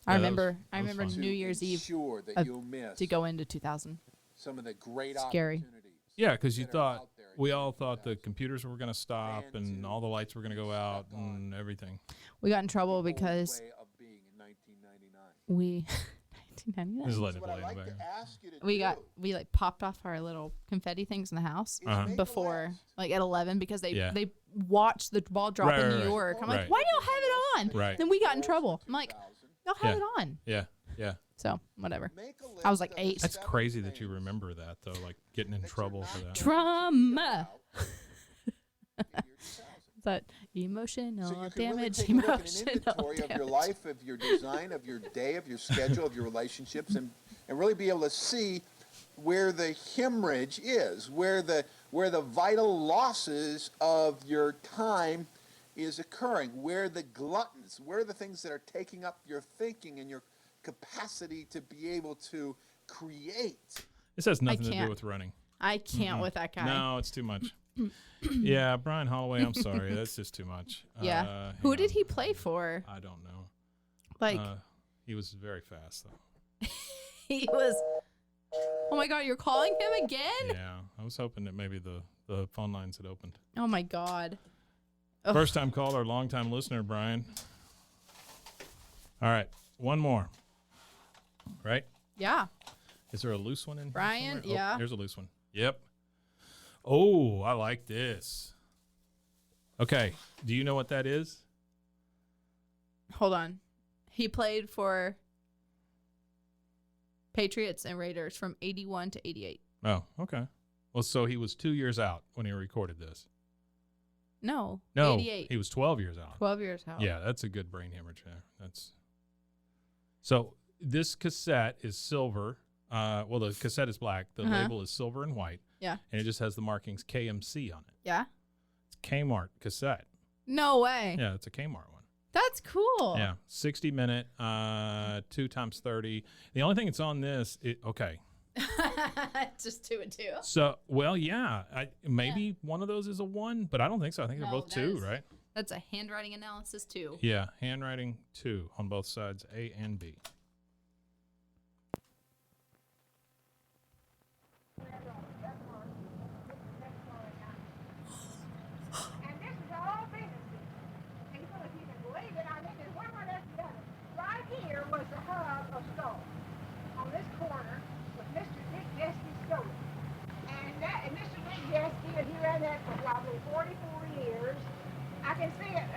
I Yeah, remember that was fun. to New Year's Eve ensure that of- you'll miss to go into 2000. some of the great Scary. opportunities. Yeah, because you that are thought, out there in we all 2000. thought the computers were going to stop And and to all the lights were going to go be out stuck on and everything. We got in trouble The old because way of being in 1999. we Just 1999. letting it What I'd play like in the to background. ask you to We do got we like popped off our little confetti things in the house is Uh-huh. make a before list. like at 11 because they Yeah. they watched the ball drop Right, in right, New right. York. I'm like, Right. why don't you have it on? Right. Then we got in Goals trouble. for I'm like, 2000. y'all have Yeah. it on. Yeah, yeah. So whatever. Make a I was list like of the 8. That's 7 crazy that you things remember that, though, like getting in that you're trouble not for that. Trauma. in your 2000. That emotional So you can really damage. take a look at an Emotional inventory of your damage. life, of your design, of your day, of your schedule, of your relationships, and really be able to see where the hemorrhage is, where the vital losses of your time is occurring, where the gluttons, where the things that are taking up your thinking and your capacity to be able to create. This has nothing to do can't. with running. I can't with that guy. No, it's too much. Yeah, Brian Holloway, I'm sorry. That's just too much. Yeah. Hang Who did on. he play for? I don't know. Like He was very fast, though. he was. Oh my God! You're calling him again? Yeah, I was hoping that maybe the phone lines had opened. Oh my God. Ugh. First time caller, long time listener, Brian. All right, one more. Right? Yeah. Is there a loose one in here Brian, somewhere? yeah. Oh, there's a loose one. Yep. Oh, I like this. Okay, do you know what that is? Hold on. He played for Patriots and Raiders from 81 to 88. Oh, okay. Well, so he was 2 years out when he recorded this. No. No, 88. he was 12 years out. 12 years out. Yeah, that's a good brain hemorrhage there. That's so. This cassette is silver. Well, the cassette is black. The Uh-huh. label is silver and white. Yeah. And it just has the markings KMC on it. Yeah. It's Kmart cassette. No way. Yeah, it's a Kmart one. That's cool. Yeah, 60-minute, 2 times 30. The only thing that's on this, okay. Just 2 and 2. So, well, yeah, maybe one of those is a 1, but I don't think so. I think they're both 2, right? That's a handwriting analysis 2. Yeah, handwriting 2 on both sides, A and B. And this is all businesses. People, if you can believe it, I mean, there's one more that's done it. Right here was the hub of stores. On this corner was Mr. Dick Jeske's store. And Mr. Dick Jeske, and he ran that for probably 44 years. I can see it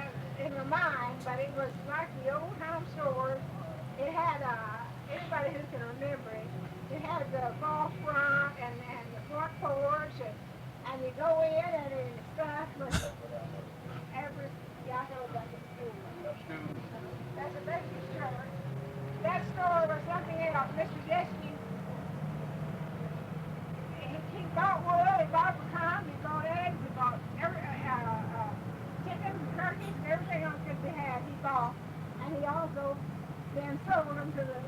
in my mind, but it was like the old time stores. It had, anybody who can remember it, it had the false front and the front porch, and you go in and it's stuff, but yeah, I go back to school. That's a Baptist church. That store was something else. Mr. Jeske, he bought wood, he bought pecan, he bought eggs, he bought chickens and turkeys and everything else could be had, he bought. And he also then sold them to the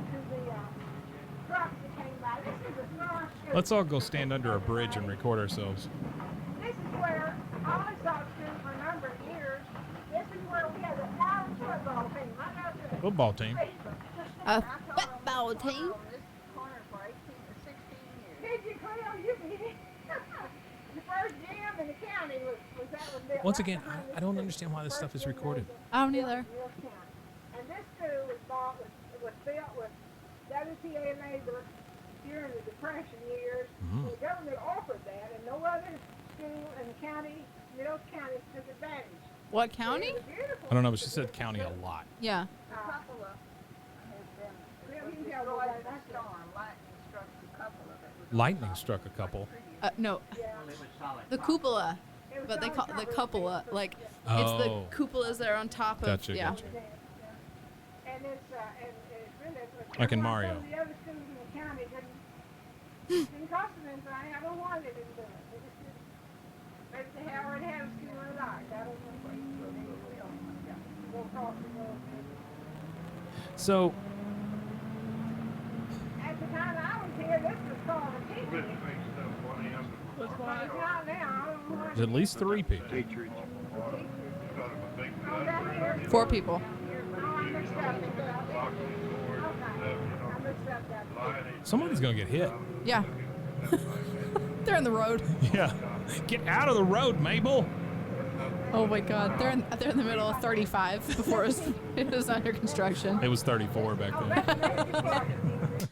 trucks that came by. This is a small school. Let's all go stand under a bridge and record ourselves. This is where I saw school for a number of years. This is where we had a town football team. Right out there. Football team. A football team? This corner for 18 or 16 years. Did you, Cleo? You did. The first gym in the county was that was built. Once right again, behind I don't understand why this stuff is recorded. I don't either. And this school was built with WPA labor during the Depression years. Mhm. The government offered that, and no other school in the county, Mills County, took advantage. What county? It was beautiful. I don't know, but she said county a lot. Yeah. A couple of has been destroyed by the storm. Lightning struck a couple of it. Lightning struck a couple. No. The cupola. But they call it the cupola. Like, it's the Oh. cupolas that are on top of. Gotcha, yeah. gotcha. And it's really Like in some Mario. of the other schools in the county didn't cost them anything. I don't know why they didn't do it. They just didn't. Maybe they already had a school they liked. I don't know. Go across the road. So, At the time I was here, this was called a teacher. But it's not now. I don't know why. there's at least 3 people. Oh, down here. 4 people. Oh, I mixed up. Okay. I mixed up that. Somebody's going to get hit. Yeah. They're in the road. Yeah. Get out of the road, Mabel. Oh my God. They're in the middle of 35 before it was under construction. It was 34 back then.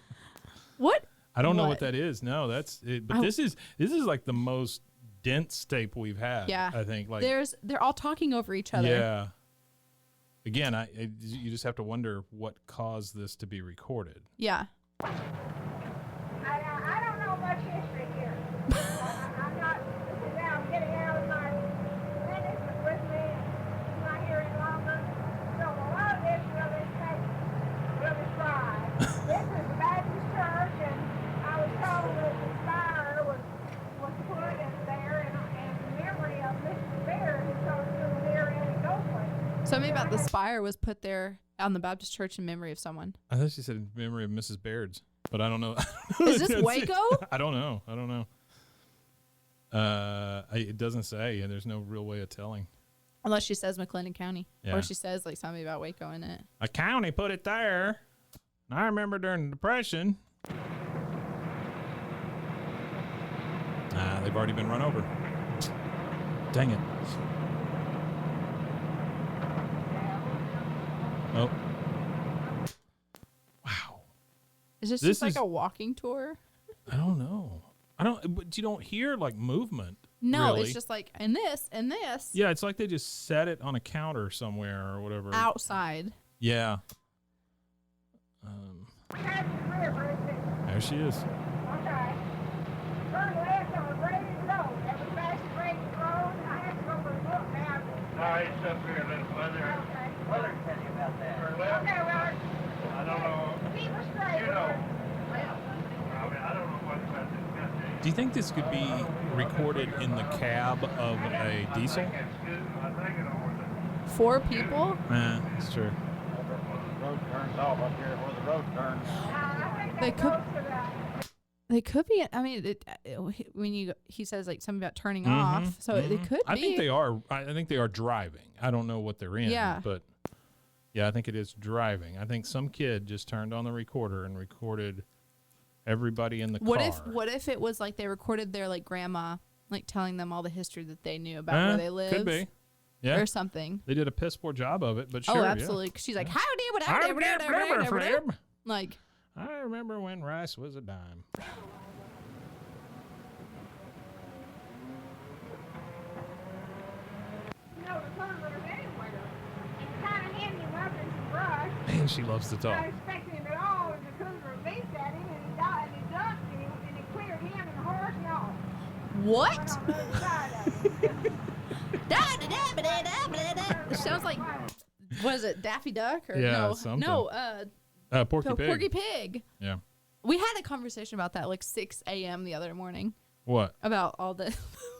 What? I don't know what What? that is. No, that's it. But this is like the most dense tape we've had. Yeah. I think. Like, They're all talking over each other. yeah. Again, you just have to wonder what caused this to be recorded. Yeah. I don't know much history here. I'm not, now I'm getting out of my minutes with me, and I'm not here any longer. So a lot of this really takes really dry. This is the Baptist church, and I was told that the spire was put in there in memory of Mrs. Bear, who taught school here in Goldway. Something about the spire was put there on the Baptist church in memory of someone. I thought she said in memory of Mrs. Baird's, but I don't know. Is this That's Waco? it. I don't know. It doesn't say, and there's no real way of telling. Unless she says McLennan County. Yeah. Or she says like something about Waco in it. A county put it there. I remember during the Depression. They've already been run over. Dang it. Oh. Wow. Is this This just like is- a walking tour? I don't know. But you don't hear like movement. No, really. it's just like, and this, and this. Yeah, it's like they just set it on a counter somewhere or whatever. Outside. Yeah. Happy River, isn't it? There she is. Okay. Turn left on Brady Road. That was back to Brady Road. I have to go over and look now. No, it's up here, little weather. Okay. Weather can tell you about that. Turn left. Okay, well, I don't know. keep us straight. You know. I mean, I don't know much about this country. Do you think this could be recorded in the cab of a diesel? 4 people? That's true. The road turns off up here where the road turns. They could be. I mean, he says like something about turning off, so it could be. I think they are. I think they are driving. I don't know what they're in. Yeah. But yeah, I think it is driving. I think some kid just turned on the recorder and recorded everybody in the car. What if it was like they recorded their like grandma, like telling them all the history that they knew about where they live? Could be. Yeah. Or something. They did a piss poor job of it, but sure. Oh, absolutely. 'Cause she's like, how do you like? I remember when rice was a dime. You know, the cougar's anywhere. And kind of hid him up in some brush. Man, she loves to talk. Not expecting him at all, and the cougar leaped at him, and he died, and he ducked him, and he cleared him and the horse and all. What? Went on the other side of him. It sounds like, was it Daffy Duck or Yeah, no? something. No, Porky Pig. Porky Pig. Yeah. We had a conversation about that like 6 a.m. the other morning What? about all the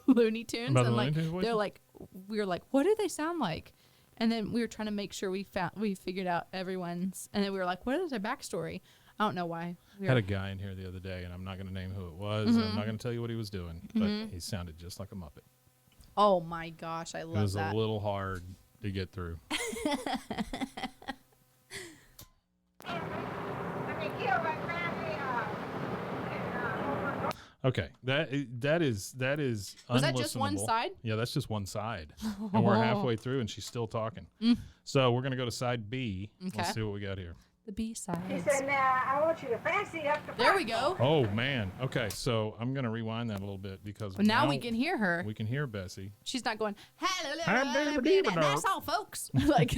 Looney Tunes, About the and Looney like Tunes voices? they're like, we were like, what do they sound like? And then we were trying to make sure we figured out everyone's, and then we were like, what is their backstory? I don't know why. I had a guy in here the other day, and I'm not going to name who it was. And I'm not going to tell you what he was doing, but he sounded just like a Muppet. Oh my gosh, I love that. It was a little hard to get through. Okay, that is Was that just one unlistenable. side? Yeah, that's just one side, and we're halfway through, and she's still talking. So we're gonna go to side B. Okay. Let's see what we got here. The B side. He said, now, I want you to fancy up the There we go. Oh man. Okay, so I'm gonna rewind that a little bit because But now we can hear her. we can hear Bessie. She's not going, Hello, that's all, folks. Like,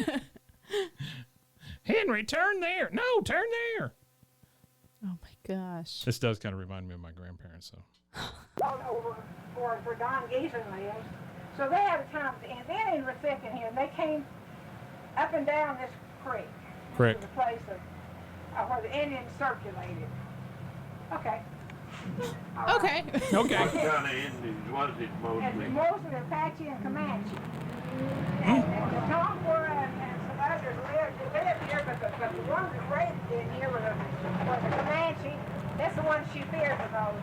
Henry, turn there. No, turn there. oh my gosh. This does kind of remind me of my grandparents, so. over where Don Geeson lives. So they had a time, and then in Recife here, they came up and down this creek. Correct. To the place of where the Indians circulated. Okay. All right. Okay. Okay. What kind of Indians was it And mostly? mostly Apache and Comanche. And the Tonga and some others lived here, but the ones that raised in here were the Comanche. That's the one she feared the most.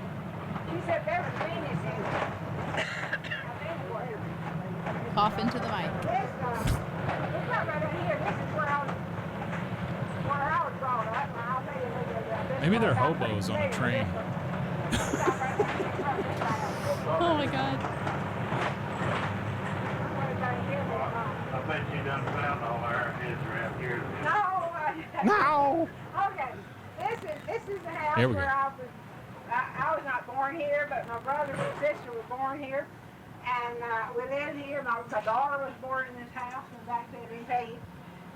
She said there was Venus in it. Cough into the mic. This not right in here. This is where I was brought up. And I'll tell you a little bit about this. Maybe they're place. I'll hobos tell on a you train. this one. Oh my God. I bet you done found all our kids around here. No. Okay. This is the house Here we go. where I was not born here, but my brother and sister were born here. And we lived here. My daughter was born in this house in back there in Page.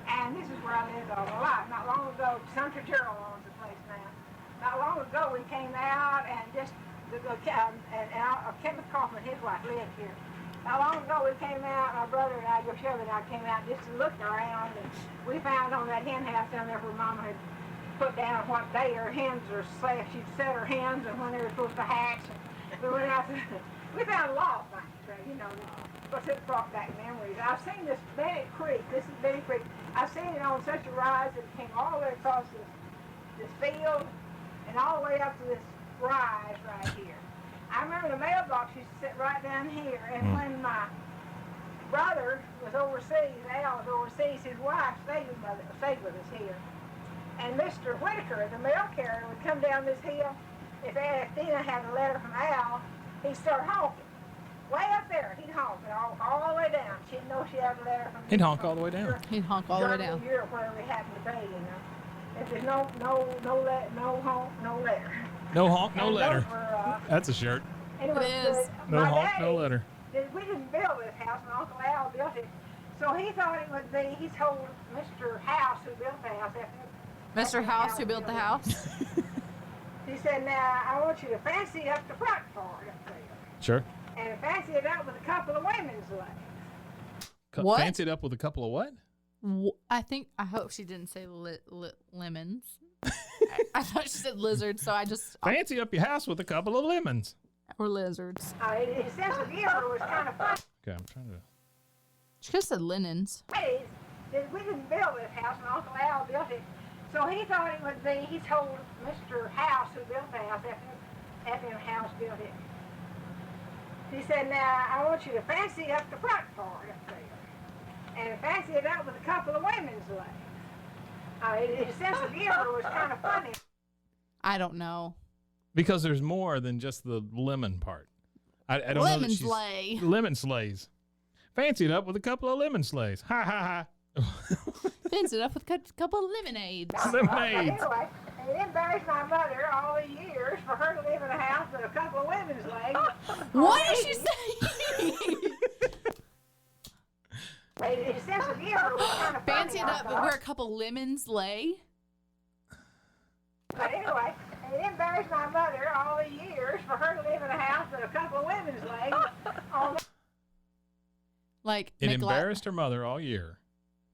And this is where I lived all my life. Not long ago, Sumter Terrell owns the place now. Not long ago, we came out and just, Kenneth Kaufman, his wife, lived here. Not long ago, we came out, my brother and I, Shelby and I came out just to look around. And we found on that hen house down there where Mama had put down what day her hens are safe. She'd set her hens and when they were supposed to hatch. And we went out we found a lot of things, right? You know, because it brought back memories. I've seen this Bennett Creek. This is Bennett Creek. I've seen it on such a rise that it came all the way across this field and all the way up to this rise right here. I remember the mailbox used to sit right down here, and when my brother was overseas, Al was overseas, his wife stayed with us here. And Mr. Whitaker, the mail carrier, would come down this hill. If Dina had a letter from Al, he'd start honking. Way up there, he'd honk it all the way down. She didn't know she had a letter from He'd honk all the way down. He'd honk all the way down. Europe, wherever he happened to be, you know. If there's no honk, no letter. No honk, no And letter. those were, That's a shirt. anyway, It is. No my honk, no daddy letter. we didn't build this house, my Uncle Al built it. So he thought it would be, he told Mr. House who built the house. Mr. House who built the house. He said, now, I want you to fancy up the front part up there. Sure. And fancy it up with a couple of women's legs. What? Fancied up with a couple of what? I hope she didn't say lemons. I thought she said lizard, so I just. Fancy up your house with a couple of lemons. Or lizards. His sense of humor was kind of funny. Okay, I'm trying to. She could have said linens. We didn't build this house, and Uncle Al built it. So he thought it would be, he told Mr. House, who built the house, after House built it. He said, now, I want you to fancy up the front part up there. And fancy it up with a couple of women's legs. His sense of humor was kind of funny. I don't know. Because there's more than just the lemon part. I don't know. Lemon that she's- sleigh. Lemon sleighs. Fancy it up with a couple of lemon sleighs. Ha ha ha. Fence it up with a couple of lemonades. Lemonades. Anyway, it embarrassed my mother all the years for her to live in a house with a couple of women's legs. What is she saying? His sense of humor was kind of funny. Fancy it up where a couple lemons lay. But anyway, it embarrassed my mother all the years for her to live in a house with a couple of women's legs. Like It make embarrassed her mother all year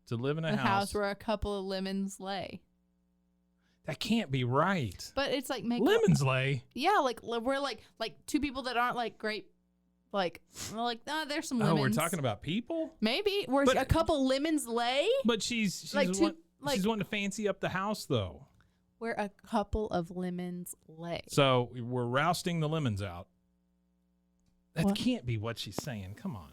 to live in a the house. house where a couple of lemons lay. That can't be right. But it's like make Lemons lay. Yeah, like we're like two people that aren't like great. Like we're like, there's some Oh, lemons. we're talking about people? Maybe where But- a couple lemons lay. But she's Like two- she's wanting to fancy up the house though. Where a couple of lemons lay. So we're rousting the lemons out. That What? can't be what she's saying. Come on.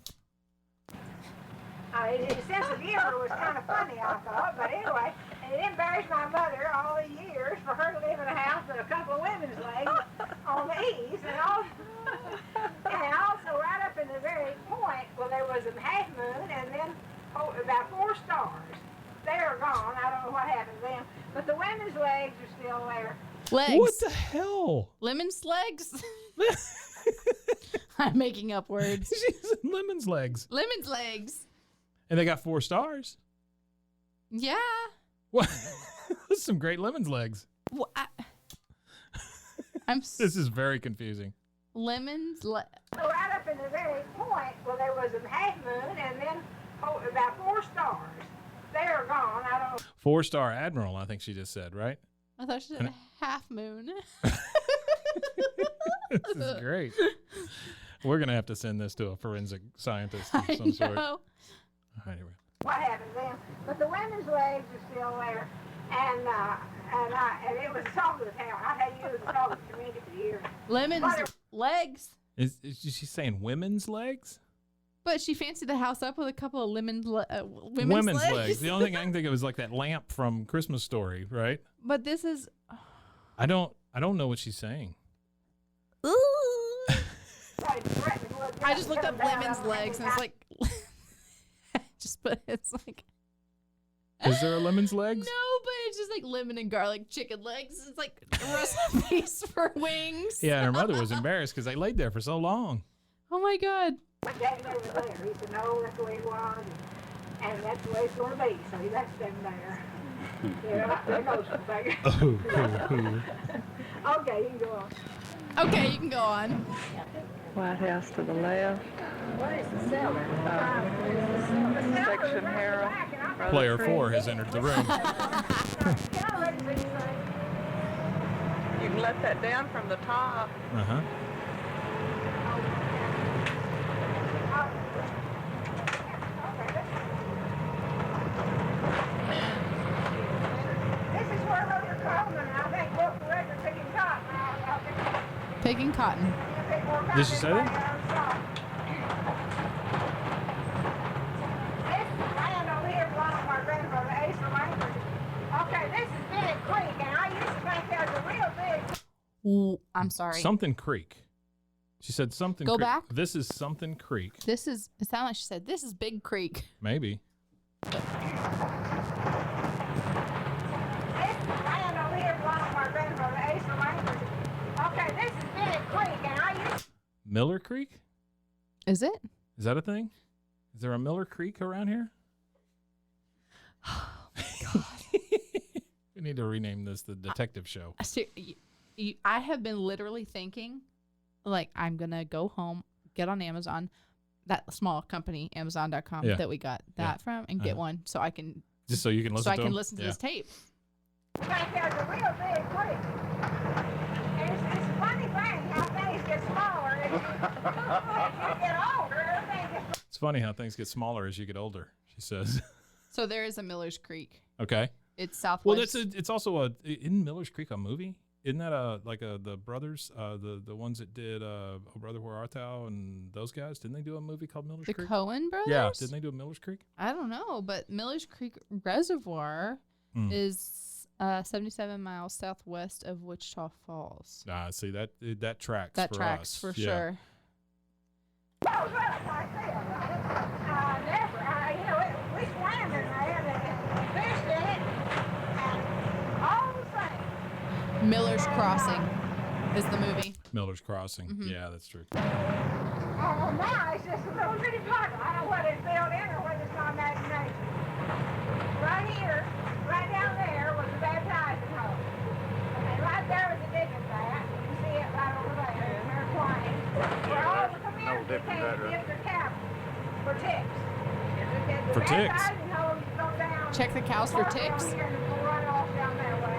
His sense of humor was kind of funny, I thought. But anyway, it embarrassed my mother all the years for her to live in a house with a couple of women's legs on the east. And also right up in the very point, well, there was a half moon and then about 4 stars. They are gone. I don't know what happened to them. But the women's legs are still there. Legs. What the hell? Lemons legs? I'm making up words. She said lemons legs. Lemons legs. And they got 4 stars. Yeah. What? That's some great lemons legs. Well, I'm This is very confusing. lemons. So right up in the very point, well, there was a half moon and then about 4 stars. They are gone. I don't. 4-star Admiral, I think she just said, right? I thought she said a half moon. This is great. We're going to have to send this to a forensic scientist of some sort. know. Anyway. What happened to them? But the women's legs are still there, and it was the talk of the town. I tell you, it was the talk of the community for years. Lemons legs. Is she saying women's legs? But she fancied the house up with a couple of women's Women's legs. The only thing I can think of is like that lamp from Christmas Story, right? But this is. I don't know what she's saying. Ooh. I just looked up lemons legs and it's like. But it's like. Is there a lemon's legs? No, but it's just like lemon and garlic chicken legs. It's like recipes for wings. Yeah, and her mother was embarrassed because they laid there for so long. Oh my God. My daddy was there. He said, no, that's the way it was, and that's the way it's going to be. So he left them there. Yeah, there goes something. Okay, you can go on. Okay, you can go on. White House to the left. What is the cellar? Section Harrell. Player 4 has entered the room. Can I let you see You can let that down from the top. Uh-huh. This is where Mother Coleman, I think, broke the record picking cotton out there. Picking cotton. Did she say that? This land over here belonged to my grandfather, Asa Langford. Okay, this is Big Creek, and I used to think there was a real big. Ooh, I'm sorry. Something Creek. She said something Go Creek. back. This is something Creek. This is. It sounded like she said, "This is Big Creek." Maybe. This land over here belonged to my grandfather, Asa Langford. Okay, this is Big Creek, and I used. Miller Creek? Is it? Is that a thing? Is there a Miller Creek around here? We need to rename this the Detective Show. I have been literally thinking, like, I'm gonna go home, get on Amazon, that small company, Amazon.com, Yeah. that we got that from, and get one so I can Just so you can listen so I to can them? listen to Yeah. this tape. I think there's a real big creek. And it's a funny thing how things get smaller as you get older. Everything gets It's funny how things get smaller as you get older, she says. So there is a Miller's Creek. Okay. It's southwest. Well, it's also isn't Miller's Creek a movie? Isn't that the brothers, the ones that did Oh Brother Where Art Thou and those guys? Didn't they do a movie called Miller's the Creek? Coen brothers? Yeah, didn't they do a Miller's Creek? I don't know, but Miller's Creek Reservoir is 77 miles southwest of Wichita Falls. See that tracks. That for tracks us. for Yeah. sure. Oh, well, like that, never, we swam in there and fished in it, and all the same. Miller's Crossing is the movie. Miller's Crossing. Yeah, that's true. And now it's just a little bitty puddle. I don't know whether it's built in or whether it's my imagination. Right here, right down there was the baptizing hole. And right there was the digging vat. You can see it right over there. And they're playing. Where all the community came to give their cattle for ticks. The For ticks? baptizing hole, you go down. Check the cows for park down ticks. here and go right off down that way.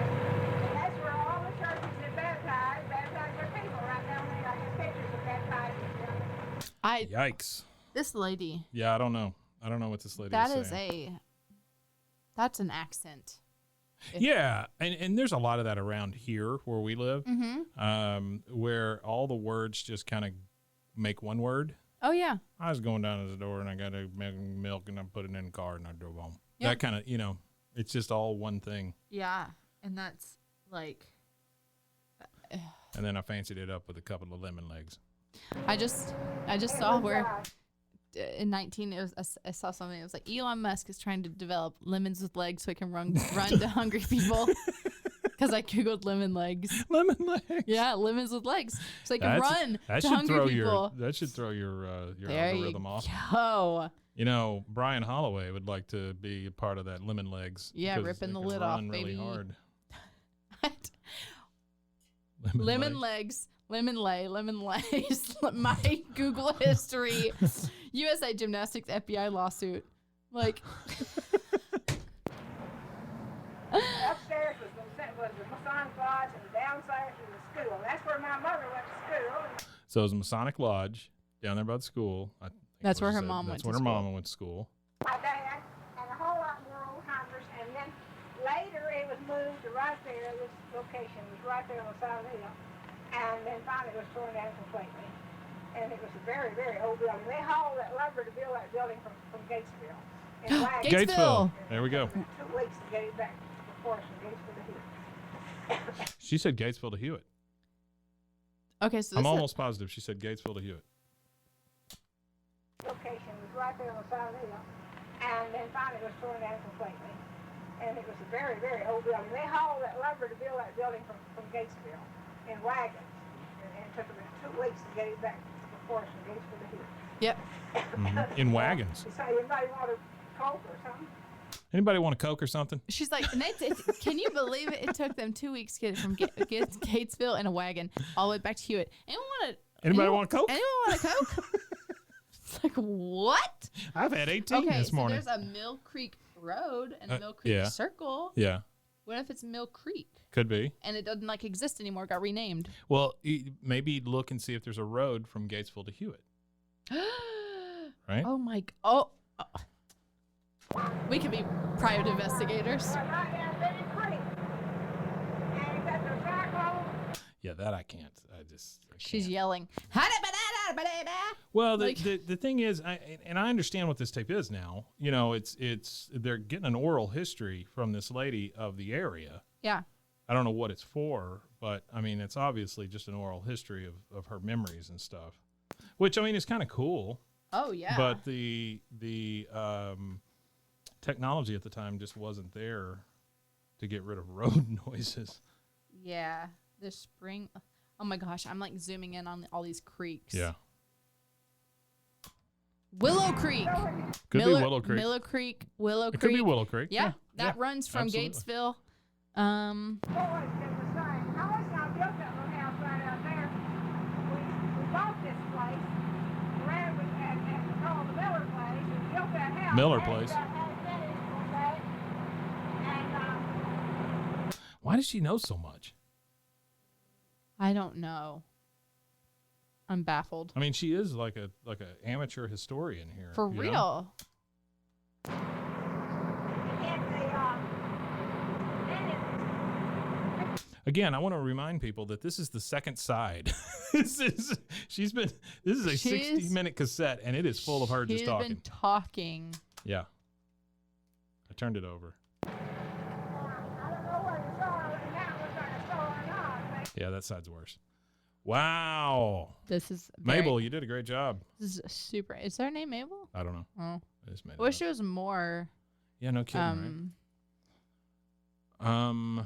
And that's where all the churches that baptize their people right down there. I get pictures of baptizing down there. Yikes. This lady. Yeah, I don't know. I don't know what this lady That is is saying. that's an accent. Yeah, and there's a lot of that around here where we live, where all the words just kind of make one word. Oh yeah. I was going down to the door and I got a milk and I put it in the car and I drove home. Yep. That kind of, it's just all one thing. Yeah, and that's like. And then I fancied it up with a couple of lemon legs. I just saw where in 19 I saw something. It was like Elon Musk is trying to develop lemons with legs so he can run to hungry people. Because I googled lemon legs. Lemon legs. Yeah, lemons with legs, so he can run to hungry people. That should throw your There algorithm you off. go. Brian Holloway would like to be a part of that lemon legs. Yeah, because ripping they the can lid run off, really baby. hard. Lemon legs, lemon lays. My Google history, USA Gymnastics FBI lawsuit. Like, Upstairs was the Masonic Lodge, and downstairs was the school. That's where my mother went to school. So it was a Masonic Lodge down there by the school. I think That's what where she her said. mom went That's to where her school. mama went to school. My dad and a whole lot more old timers, and then later it was moved to right there. This location was right there on the side of the hill, and then finally it was torn down completely. And it was a very, very old building. They hauled that lumber to build that building from Gatesville. In wagons. Gatesville. There we go. 2 weeks to get it back, of course, from Gatesville to here. She said Gatesville to Hewitt. okay, so I'm this almost positive she said Gatesville to Hewitt. Location was right there on the side of the hill, and then finally it was torn down completely. And it was a very, very old building. They hauled that lumber to build that building from Gatesville in wagons, and it took them 2 weeks to get it back, of course, from Gatesville to here. Yep. In wagons. So anybody want a Coke or something? Anybody want a Coke or something? She's like, can you believe it? It took them 2 weeks to get it from Gatesville in a wagon all the way back to Hewitt. Anybody want a Coke? Anyone want a Coke? It's like, what? I've had 18 Okay, this morning. so there's a Mill Creek Road and a Mill Creek yeah. Circle. Yeah, What if it's Mill Creek could be. and it doesn't like exist anymore? Got renamed. Well, maybe look and see if there's a road from Gatesville to Hewitt. Right? Oh my! Oh, we could be private investigators. Right down Benny Creek. And you got the back road. Yeah, that I can't. I She's can't. yelling. Well, Like- the thing is, I understand what this tape is now. It's they're getting an oral history from this lady of the area. Yeah. I don't know what it's for, but I mean, it's obviously just an oral history of her memories and stuff, which I mean is kind of cool. Oh yeah. But the technology at the time just wasn't there to get rid of road noises. yeah, this spring. Oh my gosh, I'm like zooming in on all these creeks. Yeah. Willow Creek. Could be Willow Creek. Willow It Creek. could be Willow Creek. Yeah, that yeah, runs from absolutely. Gatesville. Always been the same. I always not built that little house right out there. We bought this place. Ran with and called the Miller place. We built that house. Miller Had it place. got- had it finished one day. And Why does she know so much? I don't know. I'm baffled. I mean, she is like a amateur historian here. For you real. know? Again, I want to remind people that this is the second side. This is a 60-minute cassette, and it is full of her just talking. She's been talking. Yeah. I turned it over. Yeah, that side's worse. Wow. This is Mabel, you did a great job. This is super. Is her name Mabel? I don't know. Oh. I just made I wish it it was more. Yeah, no kidding, right?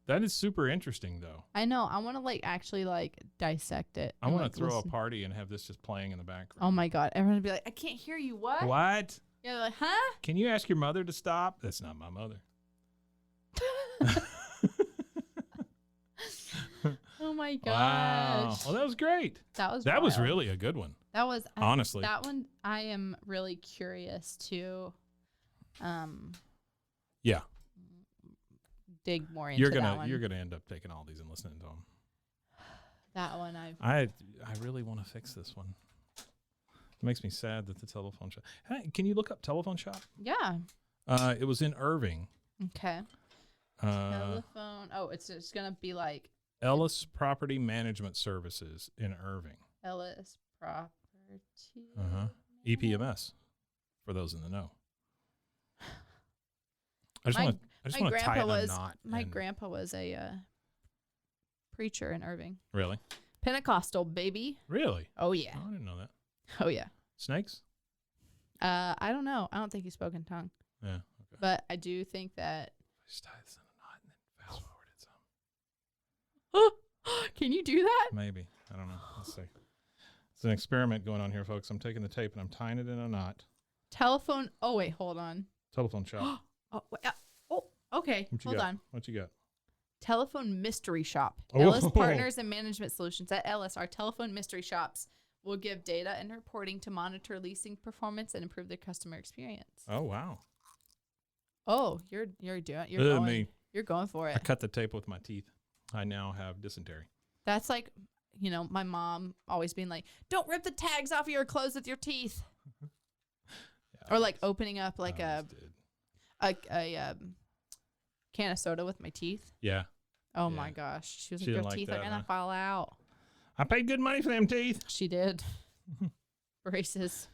That is super interesting, though. I know. I want to actually dissect it. I want to throw a party and have this just playing in the background. Oh my God! Everyone would be like, "I can't hear you." What? What? Yeah, they're like, huh? Can you ask your mother to stop? That's not my mother. Oh my gosh! Wow. Well, that was great. That was was wild. really a good one. That was honestly that one. I am really curious to, yeah, dig more into. You're that one. gonna end up taking all these and listening to them. That one I really want to fix this one. It makes me sad that the telephone shop. Hey, can you look up telephone shop? Yeah. It was in Irving. Okay. Telephone. Oh, it's just gonna be like Ellis Property Management Services in Irving. Ellis Property. EPMS, for those in the know. I just want to tie it in a knot. My grandpa was a preacher in Irving. Really? Pentecostal, baby. Really? Oh yeah. Oh, I didn't know that. Oh yeah. Snakes? I don't know. I don't think he spoke in tongue. Yeah. Okay. But I do think that. Just tie this in a knot and then fast forward it some. Can you do that? Maybe. I don't know. Let's see. It's an experiment going on here, folks. I'm taking the tape and I'm tying it in a knot. Telephone. Oh wait, hold on. Telephone shop. Oh, wait, okay. Hold on. What you got? Telephone mystery shop. Oh. Ellis Partners and Management Solutions. At Ellis, our telephone mystery shops will give data and reporting to monitor leasing performance and improve their customer experience. Oh wow. Oh, you're Me. You're going for it. I cut the tape with my teeth. I now have dysentery. That's like, my mom always being like, "Don't rip the tags off of your clothes with your teeth," or like opening up like a can of soda with my teeth. Yeah. Oh my gosh, she was She like, "Your didn't like teeth that, are gonna huh? fall out." I paid good money for them teeth. She did. Braces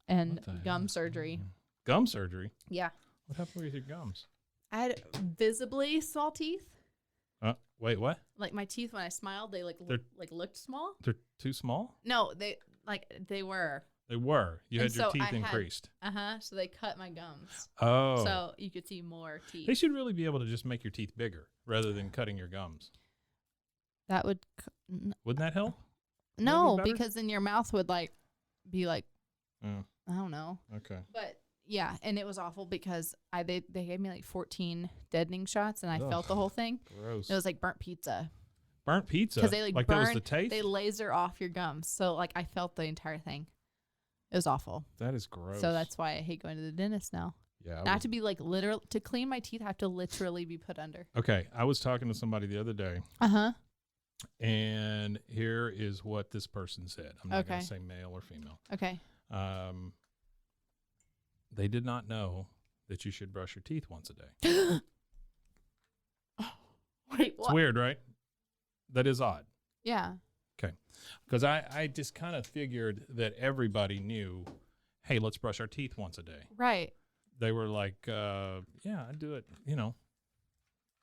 and What the hell gum is surgery. Gum surgery? Yeah. What happened with your gums? I had visibly small teeth. Wait, what? Like my teeth when I smiled, they looked small. They're too small? No, they were. They were. You And had your so teeth I had- increased. So they cut my gums. Oh. So you could see more teeth. They should really be able to just make your teeth bigger rather than cutting your gums. That would Wouldn't that help? no, Would that be better? because then your mouth would be like Oh, I don't know. okay. But yeah, and it was awful because they gave me 14 deadening shots and I felt the whole thing. Gross. It was like burnt pizza. Burnt pizza? Because they that was the taste? They laser off your gums. So I felt the entire thing. It was awful. That is gross. So that's why I hate going to the dentist now. Yeah. I have to be literal to clean my teeth. I have to literally be put under. Okay. I was talking to somebody the other day. And here is what this person said. I'm not going to say male or female. Okay. They did not know that you should brush your teeth once a day. Wait, what? It's weird, right? That is odd. Yeah. Okay. Because I just kind of figured that everybody knew, hey, let's brush our teeth once a day. Right. They were like, yeah, I do it,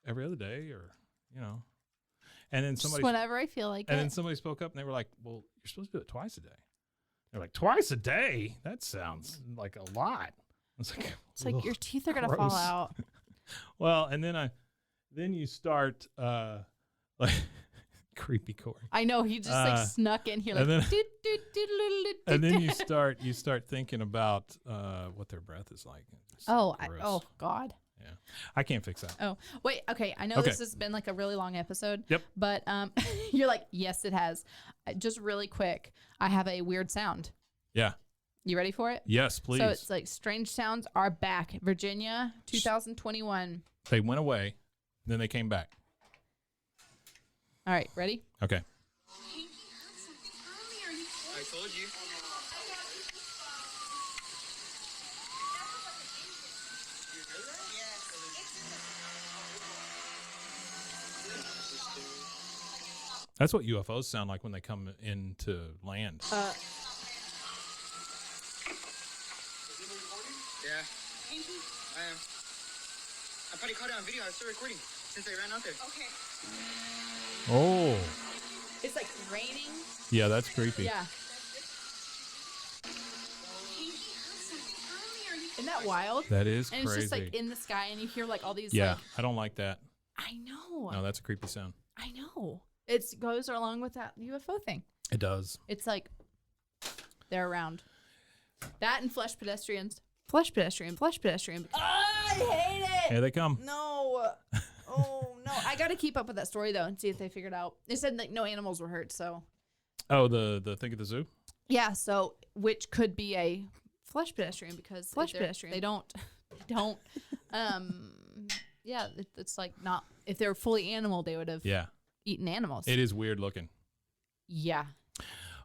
every other day or, And then Just whenever I feel like and it. then somebody spoke up and they were like, well, you're supposed to do it twice a day. They're like, twice a day? That sounds like a lot. It's like your teeth are going to fall out. Well, and then you start creepy Corey. I know he just snuck in here and then, and then you you start thinking about what their breath is like. Oh God. Yeah, I can't fix that. Oh wait, okay. I know this has been a really long episode. Yep. But you're like, yes, it has. Just really quick, I have a weird sound. Yeah. You ready for it? Yes, please. So it's strange sounds are back. Virginia, 2021. They went away, then they came back. All right, ready? Okay. told you. That's what UFOs sound like when they come into land. Yeah. I am. I probably caught it on video. I started recording since I ran out there. Okay. Oh. It's like raining. Yeah, that's creepy. Yeah. Isn't that wild? That is and crazy. It's just like in the sky, and you hear like all these. Yeah, like, I don't like that. I know. No, that's a creepy sound. I know. It goes along with that UFO thing. It does. It's like they're around. That and flesh pedestrians. Flesh pedestrian. Flesh pedestrian. Oh, I hate it. Here they come. No. Oh no. I got to keep up with that story though and see if they figured out. They said like no animals were hurt. So. Oh, the thing at the zoo. Yeah. So which could be a flesh pedestrian because flesh pedestrian. They don't. Yeah. It's like not if they're fully animal they would have. Yeah. Eaten animals. It is weird looking. Yeah.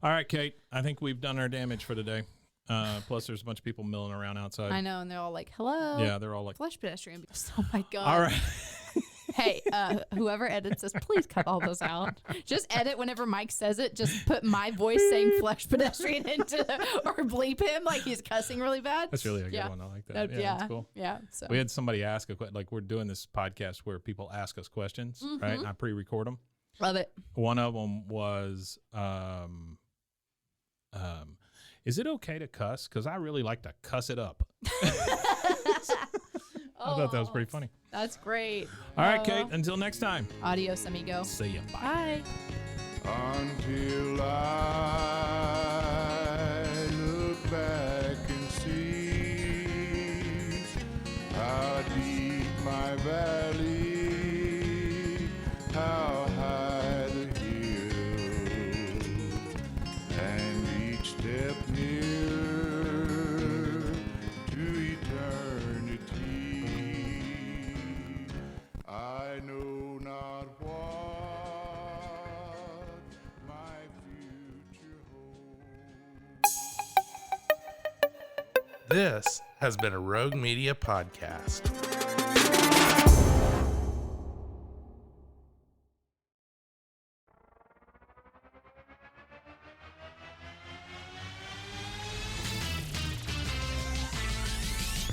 All right, Kate. I think we've done our damage for today. Plus, there's a bunch of people milling around outside. I know, and they're all like, "Hello." Yeah, they're all like, "Flesh pedestrian." Oh my god. All right. Hey, whoever edits this, please cut all those out. Just edit whenever Mike says it. Just put my voice saying "flesh pedestrian" into or bleep him like he's cussing really bad. That's really a good one. I like that. Yeah, that's cool. Yeah. So we had somebody ask like we're doing this podcast where people ask us questions, right? And I pre-record them. Love it. One of them was, is it okay to cuss? Because I really like to cuss it up. I thought that was pretty funny. That's great. All right, Kate. Until next time. Adios, amigo. See ya. Bye. Until I look back and see how deep my valley, how high the hill, and each step nearer to eternity. I know not what my future holds. This has been a Rogue Media podcast.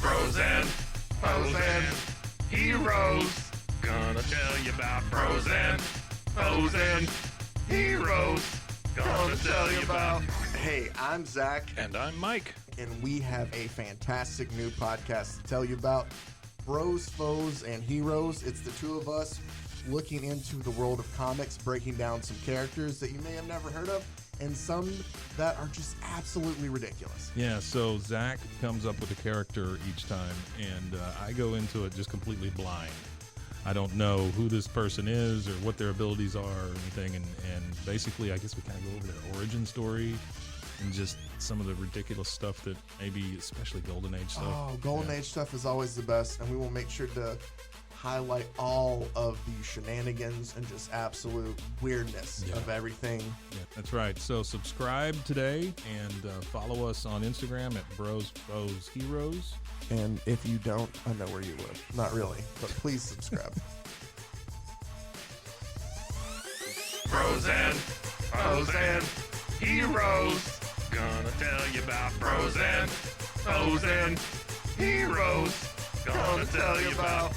Frozen, frozen, heroes. Gonna tell you about frozen, frozen, heroes. Gonna tell you about. Hey, I'm Zach. And I'm Mike. And we have a fantastic new podcast to tell you about. Bros, Foes, and Heroes. It's the two of us looking into the world of comics, breaking down some characters that you may have never heard of, and some that are just absolutely ridiculous. Yeah, so Zach comes up with a character each time, and I go into it just completely blind. I don't know who this person is or what their abilities are or anything, and basically I guess we kind of go over their origin story and just some of the ridiculous stuff that maybe, especially Golden Age stuff. Oh, Golden Age stuff is always the best, and we will make sure to highlight all of the shenanigans and just absolute weirdness of everything. Yeah, that's right. So subscribe today and follow us on Instagram at Bros, Foes, Heroes. And if you don't, I know where you live. Not really, but please subscribe. Frozen, frozen, heroes. Gonna tell you about frozen, frozen, heroes. Gonna tell you about.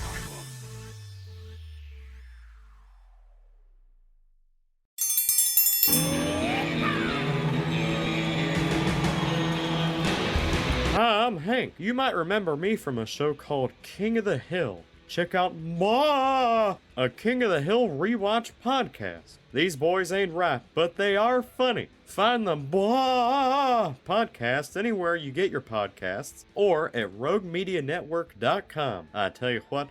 Hi, I'm Hank. You might remember me from a show called King of the Hill. Check out a King of the Hill rewatch podcast. These boys ain't rap, but they are funny. Find the podcast anywhere you get your podcasts or at roguemedianetwork.com. I tell you what.